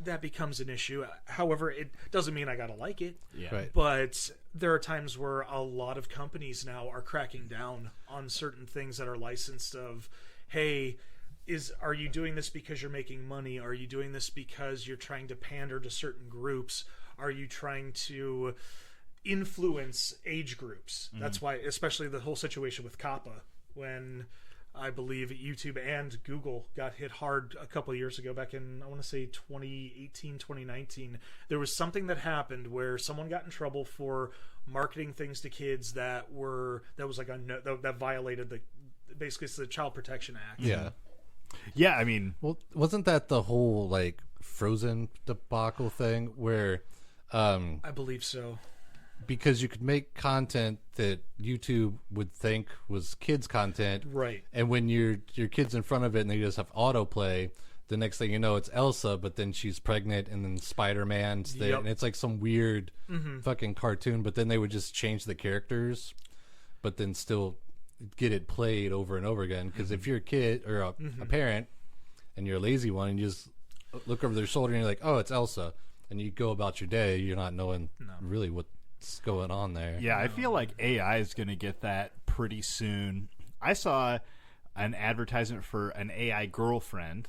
that becomes an issue. However, it doesn't mean I gotta like it. Yeah. Right. But there are times where a lot of companies now are cracking down on certain things that are licensed of, hey, are you doing this because you're making money? Are you doing this because you're trying to pander to certain groups? Are you trying to influence age groups? That's why, especially the whole situation with Kappa, when I believe YouTube and Google got hit hard a couple of years ago, back in, I want to say 2018, 2019. There was something that happened where someone got in trouble for marketing things to kids that violated basically it's the Child Protection Act. Yeah. Yeah, I mean, Well, wasn't that the whole like Frozen debacle thing where I believe so. because you could make content that YouTube would think was kids content, Right. and when your kid's in front of it and they just have autoplay, the next thing you know it's Elsa, but then she's pregnant and then Spider-Man's there, Yep. and it's like some weird fucking cartoon, but then they would just change the characters but then still get it played over and over again, because if you're a kid or a parent and you're a lazy one and you just look over their shoulder and you're like, oh, it's Elsa, and you go about your day, you're not knowing really what's going on there. yeah, I feel like AI is going to get that pretty soon. I saw an advertisement for an AI girlfriend,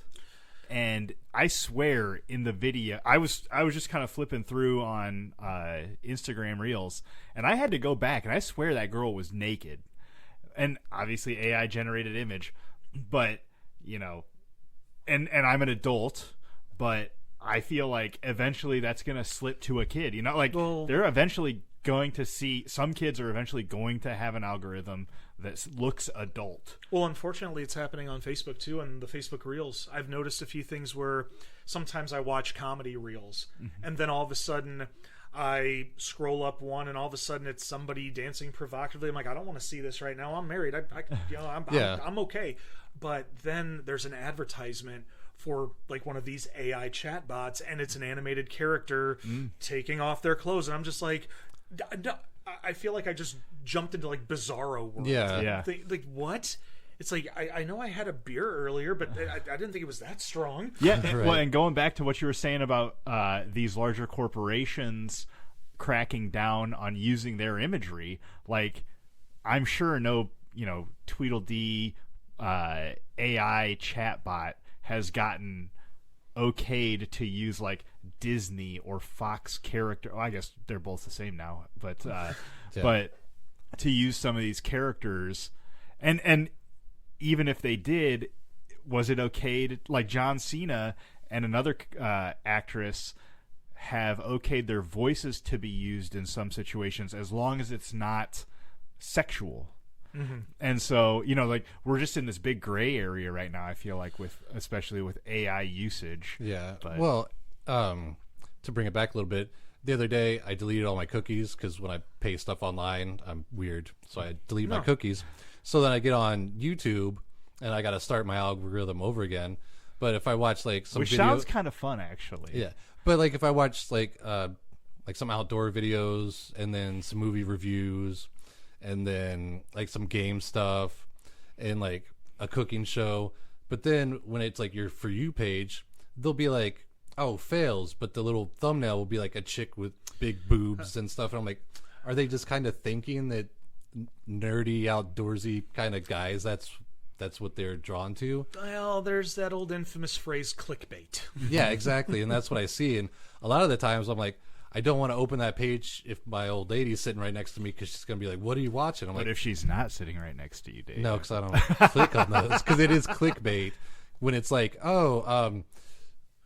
and I swear in the video, I was just kind of flipping through on Instagram Reels, and I had to go back, and I swear that girl was naked. And obviously AI generated image, but you know, and I'm an adult, but I feel like eventually that's going to slip to a kid, you know, like they're eventually going to see, some kids are eventually going to have an algorithm that looks adult. Well, unfortunately, it's happening on Facebook too, and the Facebook Reels. I've noticed a few things where sometimes I watch comedy reels, and then all of a sudden I scroll up one, and all of a sudden it's somebody dancing provocatively. I'm like, I don't want to see this right now. I'm married. I'm okay. But then there's an advertisement for like one of these AI chatbots, and it's an animated character taking off their clothes, and I'm just like, I feel like I just jumped into like Bizarro world. Yeah. Like what? It's like I know I had a beer earlier, but I didn't think it was that strong. Yeah, Right. well, and going back to what you were saying about these larger corporations cracking down on using their imagery, like I'm sure no, Tweedledee AI chatbot has gotten okayed to use like Disney or Fox character. Well, I guess they're both the same now, but but to use some of these characters, and even if they did, was it okay to, like John Cena and another actress have okayed their voices to be used in some situations as long as it's not sexual. And so, like we're just in this big gray area right now, I feel like, especially with AI usage. Yeah. But, well, to bring it back a little bit, the other day I deleted all my cookies because when I pay stuff online, I'm weird. So I delete my cookies. So then I get on YouTube and I got to start my algorithm over again. But if I watch like some which video, sounds kind of fun, actually. yeah. But like if I watch like some outdoor videos and then some movie reviews and then like some game stuff and like a cooking show, but then when it's like your For You page, they'll be like, oh, fails, but the little thumbnail will be like a chick with big boobs and stuff, and I'm like, are they just kind of thinking that nerdy outdoorsy kind of guys, that's what they're drawn to? Well, there's that old infamous phrase, clickbait. Yeah, exactly. And that's what I see, and a lot of the times I'm like, I don't want to open that page if my old lady's sitting right next to me, because she's going to be like, what are you watching? I'm But like, if she's not sitting right next to you, Dave. no, because I don't click on those, because it is clickbait when it's like, I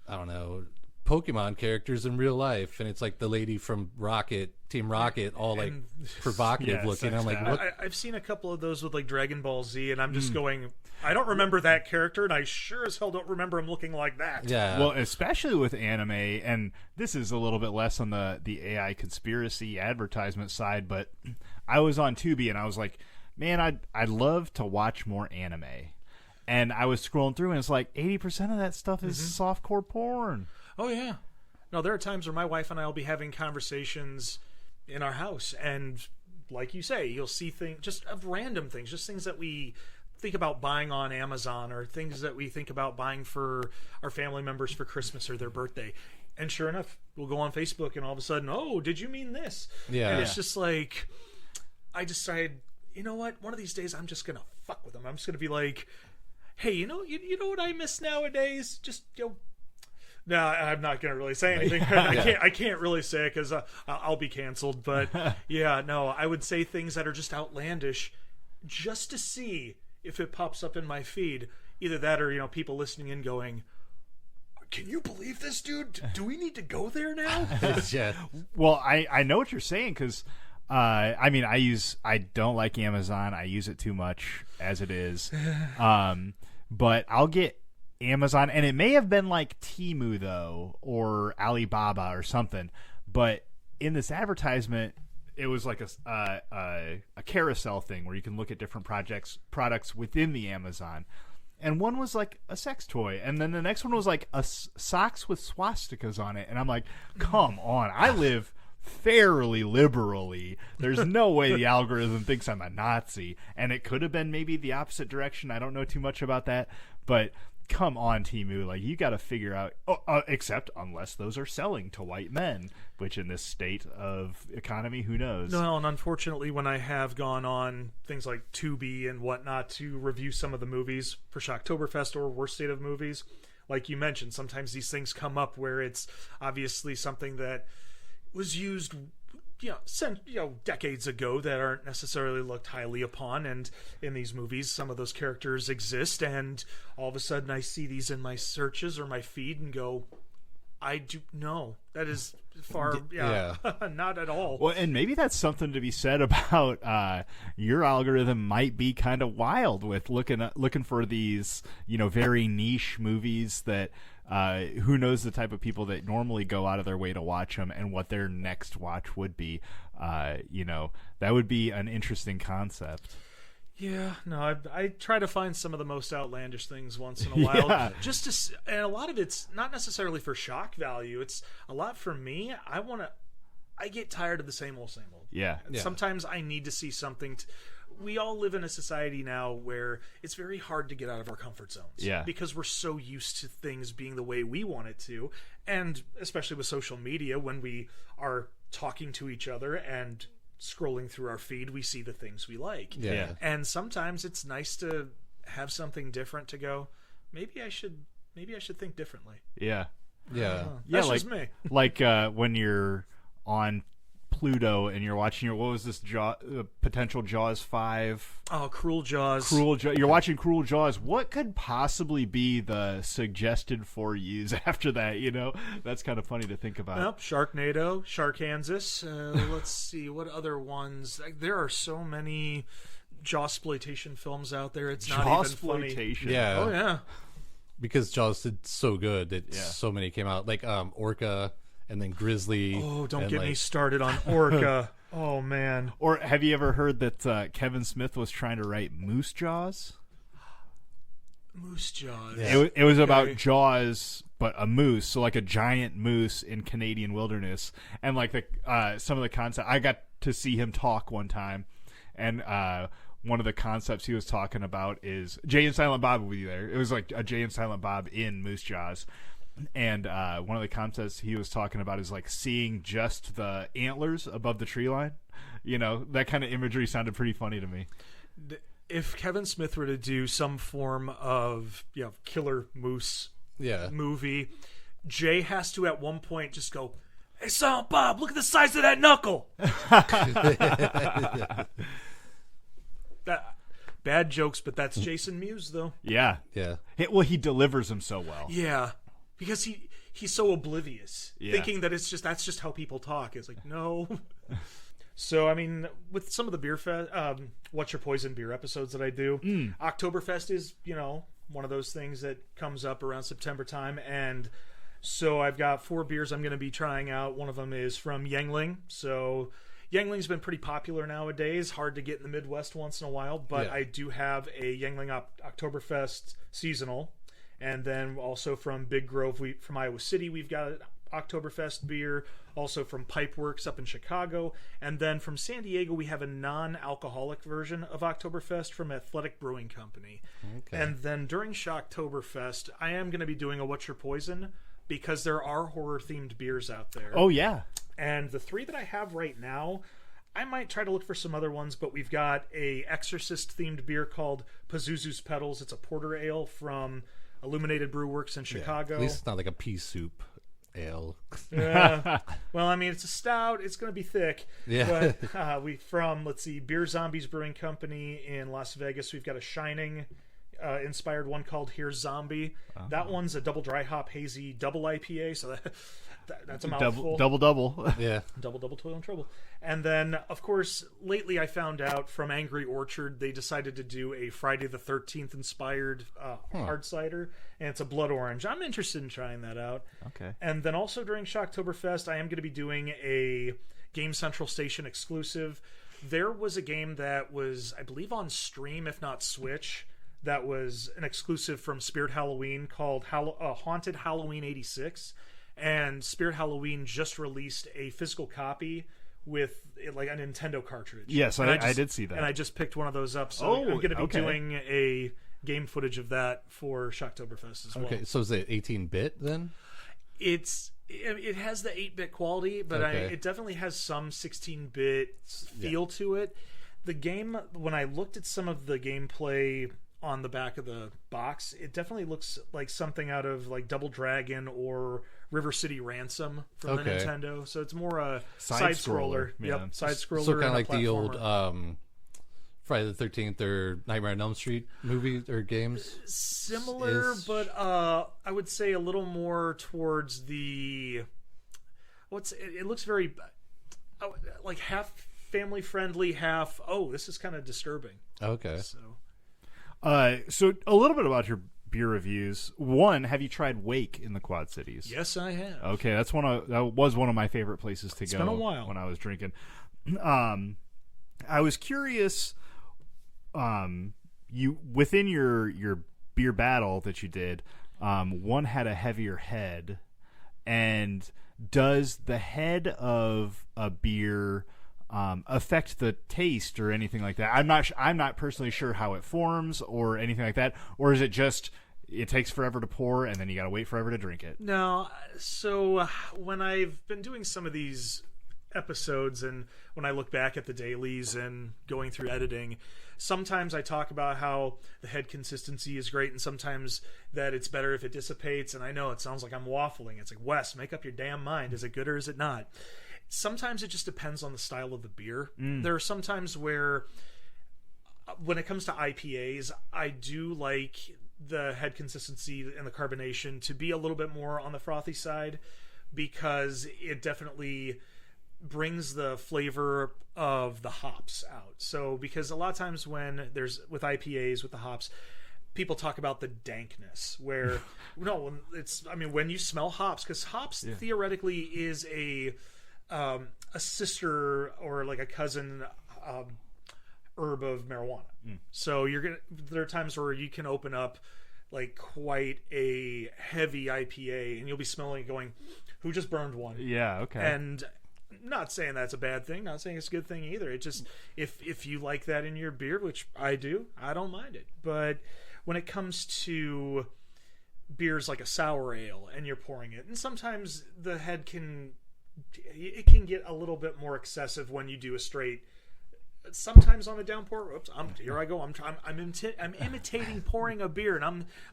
don't know, Pokemon characters in real life, and it's like the lady from Team Rocket, all like provocative looking. I'm like, what? I've seen a couple of those with like Dragon Ball Z, and I'm just going, I don't remember that character, and I sure as hell don't remember him looking like that. Yeah. Well, especially with anime, and this is a little bit less on the AI conspiracy advertisement side, but I was on Tubi and I was like, man, I'd love to watch more anime. And I was scrolling through and it's like 80% of that stuff is softcore porn. Oh, yeah. No, there are times where my wife and I will be having conversations in our house, and like you say, you'll see things, just of random things, just things that we think about buying on Amazon, or things that we think about buying for our family members for Christmas or their birthday. And sure enough, we'll go on Facebook and all of a sudden, oh, did you mean this? Yeah. And it's just like, I decided, you know what? One of these days I'm just going to fuck with them. I'm just going to be like, hey, you know what I miss nowadays? Just, no, I'm not going to really say anything. I can't really say it because I'll be canceled. But yeah, no, I would say things that are just outlandish just to see if it pops up in my feed. Either that or, people listening in going, can you believe this, dude? Do we need to go there now? Yeah. Well, I know what you're saying, because I mean, I don't like Amazon. I use it too much as it is. But I'll get Amazon, and it may have been like Temu though, or Alibaba or something. But in this advertisement, it was like a carousel thing where you can look at different products within the Amazon. And one was like a sex toy, and then the next one was like socks with swastikas on it. And I'm like, come on, I live fairly liberally. There's no way the algorithm thinks I'm a Nazi. And it could have been maybe the opposite direction. I don't know too much about that, but come on, Temu, like you got to figure out. Except unless those are selling to white men, which in this state of economy, who knows? No, and unfortunately, when I have gone on things like Tubi and whatnot to review some of the movies for Shocktoberfest or Worst State of Movies, like you mentioned, sometimes these things come up where it's obviously something that was used, decades ago that aren't necessarily looked highly upon, and in these movies, some of those characters exist, and all of a sudden I see these in my searches or my feed and go, I do no, that is far, not at all. Well, and maybe that's something to be said about your algorithm might be kind of wild with looking for these, very niche movies that. Who knows the type of people that normally go out of their way to watch them and what their next watch would be. That would be an interesting concept. Yeah, no, I try to find some of the most outlandish things once in a while. Yeah. And a lot of it's not necessarily for shock value. It's a lot for me. I get tired of the same old. Yeah. Sometimes I need to see something. We all live in a society now where it's very hard to get out of our comfort zones. Yeah. Because we're so used to things being the way we want it to. And especially with social media, when we are talking to each other and scrolling through our feed, we see the things we like. Yeah. And sometimes it's nice to have something different to go, maybe I should think differently. Yeah. Yeah. That's just me. Like when you're on Pluto and you're watching what was this potential Jaws 5? Oh, Cruel Jaws. You're watching Cruel Jaws. What could possibly be the suggested for yous after that? That's kind of funny to think about. Yep, Sharknado, Sharkansas. Let's see what other ones. There are so many Jawsploitation films out there. It's not even funny. Jawsploitation. Yeah. Oh yeah. Because Jaws did so good that so many came out. Like Orca. And then Grizzly. Oh, don't get me started on Orca. Oh, man. Or have you ever heard that Kevin Smith was trying to write Moose Jaws? Moose Jaws. Yeah. It was about Jaws, but a moose, so like a giant moose in Canadian wilderness. And like some of the concept, I got to see him talk one time, and one of the concepts he was talking about is Jay and Silent Bob will be there. It was like a Jay and Silent Bob in Moose Jaws. And one of the concepts he was talking about is like seeing just the antlers above the tree line. That kind of imagery sounded pretty funny to me. If Kevin Smith were to do some form of killer moose movie, Jay has to at one point just go, "Hey, Silent Bob, look at the size of that knuckle." Bad jokes, but that's Jason Mewes, though. Yeah. He delivers them so well. Yeah. Because he's so oblivious, Yeah. thinking that that's just how people talk. It's like, no. So, I mean, with some of the beer What's Your Poison beer episodes that I do, Oktoberfest is, one of those things that comes up around September time. And so I've got 4 beers I'm going to be trying out. One of them is from Yuengling. So Yuengling's been pretty popular nowadays. Hard to get in the Midwest once in a while. But I do have a Yuengling Oktoberfest seasonal. And then also from Big Grove, from Iowa City, we've got an Oktoberfest beer. Also from Pipeworks up in Chicago. And then from San Diego, we have a non-alcoholic version of Oktoberfest from Athletic Brewing Company. Okay. And then during Shocktoberfest, I am going to be doing a What's Your Poison, because there are horror-themed beers out there. Oh, yeah. And the 3 that I have right now, I might try to look for some other ones, but we've got a Exorcist-themed beer called Pazuzu's Petals. It's a porter ale from Illuminated Brew Works in Chicago. At least it's not like a pea soup ale. Well, I mean, it's a stout. It's going to be thick. Yeah. But let's see, Beer Zombies Brewing Company in Las Vegas. We've got a Shining inspired one called Here's Zombie. That one's a double dry hop hazy double IPA, so that's a mouthful. Double. Yeah. Double toil and trouble. And then, of course, lately I found out from Angry Orchard they decided to do a Friday the 13th inspired hard cider, and it's a blood orange. I'm interested in trying that out. Okay. And then also during Shocktoberfest, I am going to be doing a Game Central Station exclusive. There was a game that was, I believe, on Stream, if not Switch, that was an exclusive from Spirit Halloween called Haunted Halloween 86. And Spirit Halloween just released a physical copy with like a Nintendo cartridge. Yes, I did see that. And I just picked one of those up. So I'm going to be doing a game footage of that for Shocktoberfest as well. Okay, so is it 18-bit then? It has the 8-bit quality, but it definitely has some 16-bit feel to it. The game, when I looked at some of the gameplay on the back of the box, it definitely looks like something out of like Double Dragon or River City Ransom from the Nintendo. So it's more a side scroller. Yeah. Yep, side scroller. So kind of like platformer. the old Friday the 13th or Nightmare on Elm Street movies or games. Similar, but I would say a little more towards the it looks very like half family friendly, half this is kind of disturbing. Okay. So a little bit about your beer reviews. One, have you tried Wake in the Quad Cities? Yes, I have. Okay, that was one of my favorite places to go. It's been a while when I was drinking. I was curious. You within your beer battle that you did, one had a heavier head, and does the head of a beer affect the taste or anything like that? I'm not personally sure how it forms or anything like that, or is it just it takes forever to pour and then you gotta wait forever to drink it? No. So when I've been doing some of these episodes and when I look back at the dailies and going through editing, sometimes I talk about how the head consistency is great and sometimes that it's better if it dissipates. And I know it sounds like I'm waffling. It's like, Wes, make up your damn mind. Is it good or is it not? Sometimes it just depends on the style of the beer. There are some times where when it comes to IPAs, I do like the head consistency and the carbonation to be a little bit more on the frothy side because it definitely brings the flavor of the hops out. So because a lot of times when there's with IPAs with the hops, people talk about the dankness where when you smell hops, because hops theoretically is a sister or like a cousin herb of marijuana. So there are times where you can open up like quite a heavy IPA and you'll be smelling it going, who just burned one? Yeah, okay. And not saying that's a bad thing, not saying it's a good thing either. It just if you like that in your beer, which I do, I don't mind it. But when it comes to beers like a sour ale and you're pouring it, and sometimes the head can get a little bit more excessive when you do a straight. Sometimes on a downpour, here I go. I'm imitating pouring a beer, and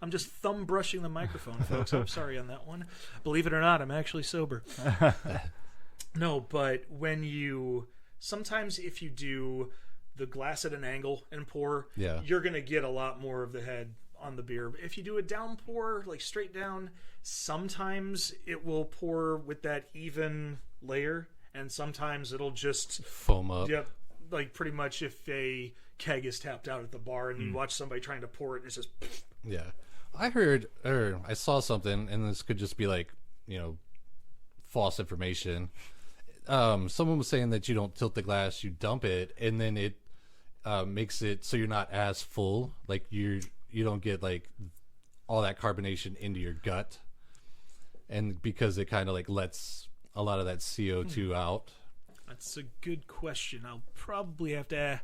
I'm just thumb brushing the microphone, folks. I'm sorry on that one. Believe it or not, I'm actually sober. No, but sometimes if you do the glass at an angle and pour, you're gonna get a lot more of the head on the beer. If you do a downpour, like straight down, sometimes it will pour with that even layer, and sometimes it'll just foam up. Yep. Like pretty much if a keg is tapped out at the bar and you watch somebody trying to pour it and it's just I heard or I saw something, and this could just be like false information. Someone was saying that you don't tilt the glass, you dump it, and then it makes it so you're not as full, like you don't get like all that carbonation into your gut, and because it kind of like lets a lot of that CO2 out. That's a good question. I'll probably have to.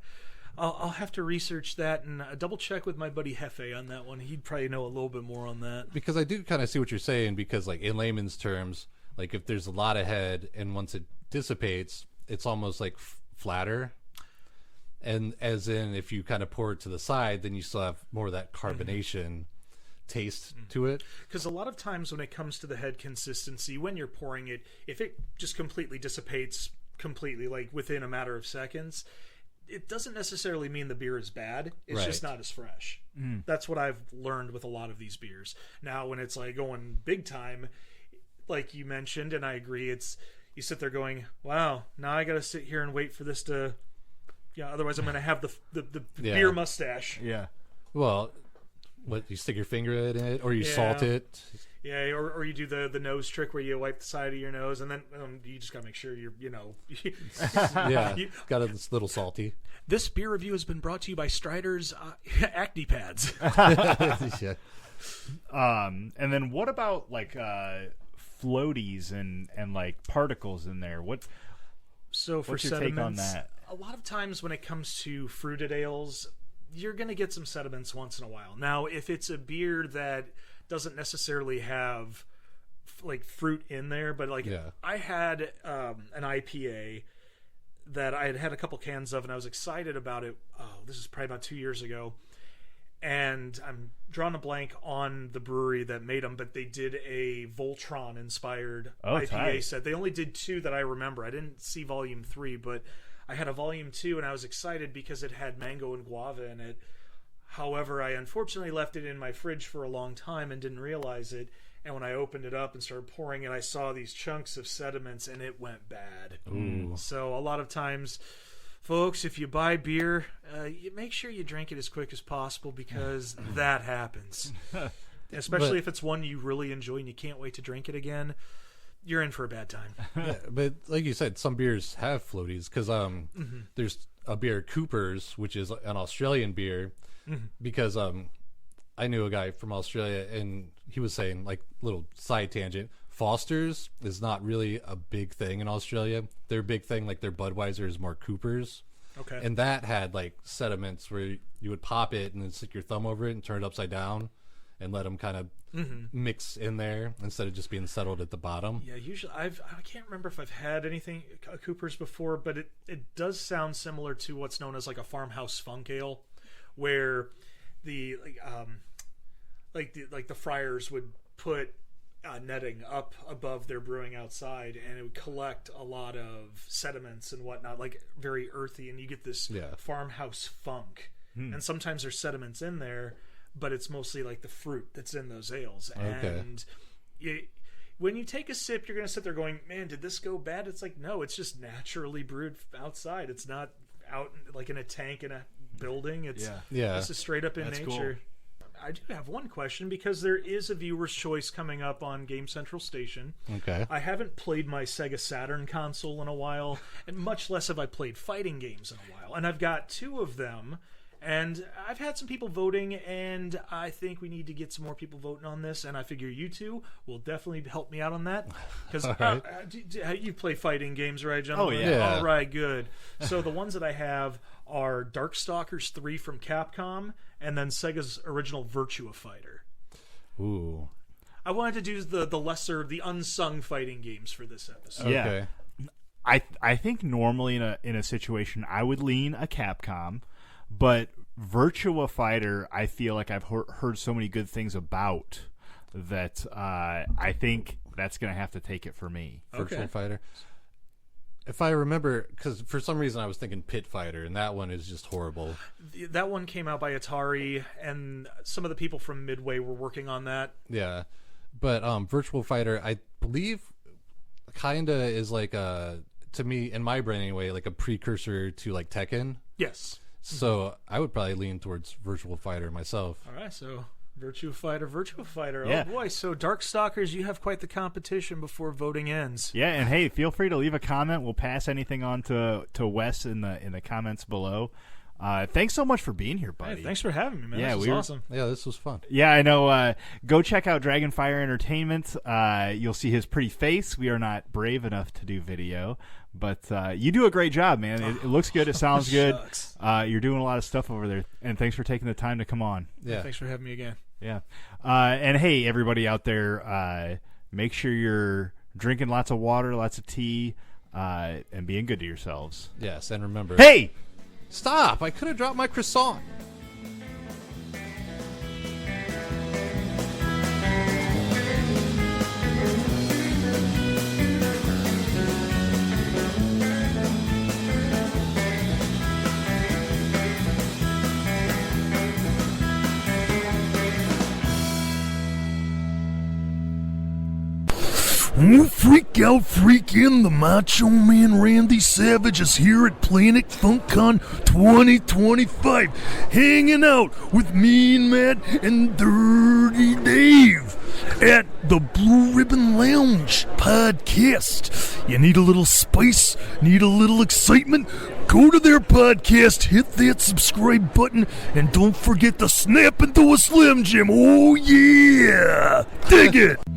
I'll have to research that and double check with my buddy Hefe on that one. He'd probably know a little bit more on that. Because I do kind of see what you're saying. Because like in layman's terms, like if there's a lot of head and once it dissipates, it's almost like flatter. And as in, if you kind of pour it to the side, then you still have more of that carbonation taste to it. Because a lot of times when it comes to the head consistency, when you're pouring it, if it just completely dissipates completely, like within a matter of seconds, it doesn't necessarily mean the beer is bad. It's just Right. not as fresh. That's what I've learned with a lot of these beers. Now, when it's like going big time, like you mentioned, and I agree, it's you sit there going, wow, now I got to sit here and wait for this to, otherwise I'm going to have the Yeah. beer mustache. Yeah. Well, what, you stick your finger in it, or you salt it? Yeah, or you do the nose trick where you wipe the side of your nose, and then you just got to make sure you're, Yeah, got a little salty. This beer review has been brought to you by Strider's acne pads. Yeah. And then what about like floaties and like particles in there? So for What's your take on sediments, that? a lot of times when it comes to fruited ales, you're going to get some sediments once in a while. Now, if it's a beer that doesn't necessarily have like fruit in there, but like I had an IPA that I had had a couple cans of, and I was excited about it. Oh, this is probably about 2 years ago. And I'm drawing a blank on the brewery that made them, but they did a Voltron-inspired IPA tight. set. They only did 2 that I remember. I didn't see Volume 3, but I had a Volume 2, and I was excited because it had mango and guava in it. However, I unfortunately left it in my fridge for a long time and didn't realize it. And when I opened it up and started pouring it, I saw these chunks of sediments, and it went bad. Ooh. So a lot of times, folks, if you buy beer, you make sure you drink it as quick as possible, because that happens. Especially if it's one you really enjoy and you can't wait to drink it again. You're in for a bad time. Yeah, but like you said, some beers have floaties because there's a beer, Cooper's, which is an Australian beer. Because I knew a guy from Australia, and he was saying, like, little side tangent, Foster's is not really a big thing in Australia. Their big thing, like their Budweiser, is more Cooper's. Okay. And that had like sediments where you would pop it and then stick your thumb over it and turn it upside down and let them kind of mix in there instead of just being settled at the bottom. Yeah, usually I can't remember if I've had anything Cooper's before, but it does sound similar to what's known as like a farmhouse funk ale, where the the friars would put netting up above their brewing outside, and it would collect a lot of sediments and whatnot, like very earthy, and you get this farmhouse funk. And sometimes there's sediments in there, but it's mostly like the fruit that's in those ales. Okay. And when you take a sip, you're going to sit there going, man, did this go bad? It's like, no, it's just naturally brewed outside. It's not out like in a tank in a building. It's this is straight up in That's nature. Cool. I do have one question, because there is a viewer's choice coming up on Game Central Station. Okay. I haven't played my Sega Saturn console in a while, and much less have I played fighting games in a while. And I've got 2 of them, and I've had some people voting, and I think we need to get some more people voting on this, and I figure you 2 will definitely help me out on that. Because you play fighting games, right, gentlemen? Oh, yeah. All right, good. So the ones that I have are Darkstalkers 3 from Capcom, and then Sega's original Virtua Fighter. Ooh. I wanted to do the unsung fighting games for this episode. Yeah. Okay. I think normally in a situation I would lean a Capcom, but Virtua Fighter I feel like I've heard so many good things about that I think that's going to have to take it for me. Virtual Fighter. If I remember, because for some reason I was thinking Pit Fighter, and that one is just horrible. That one came out by Atari, and some of the people from Midway were working on that. Yeah. But Virtual Fighter, I believe, kind of is like to me, in my brain anyway, like a precursor to like Tekken. Yes. So I would probably lean towards Virtual Fighter myself. All right, so Virtua Fighter. Yeah. Oh boy, so Darkstalkers, you have quite the competition before voting ends. Yeah, and hey, feel free to leave a comment. We'll pass anything on to Wes in the comments below. Thanks so much for being here, buddy. Hey, thanks for having me, man. Yeah, this was awesome. Yeah, this was fun. Yeah, I know. Go check out Dragonfire Entertainment. You'll see his pretty face. We are not brave enough to do video, but you do a great job, man. It looks good. It sounds good. You're doing a lot of stuff over there, and thanks for taking the time to come on. Yeah. Thanks for having me again. Yeah. And hey, everybody out there, make sure you're drinking lots of water, lots of tea, and being good to yourselves. Yes, and remember... Hey! Stop! I could have dropped my croissant. Oh, freak out, freak in. The Macho Man Randy Savage is here at Planet FunkCon 2025, hanging out with Mean Matt and Dirty Dave at the Blue Ribbon Lounge podcast. You need a little spice? Need a little excitement? Go to their podcast, hit that subscribe button, and don't forget to snap into a Slim Jim. Oh, yeah! Dig it!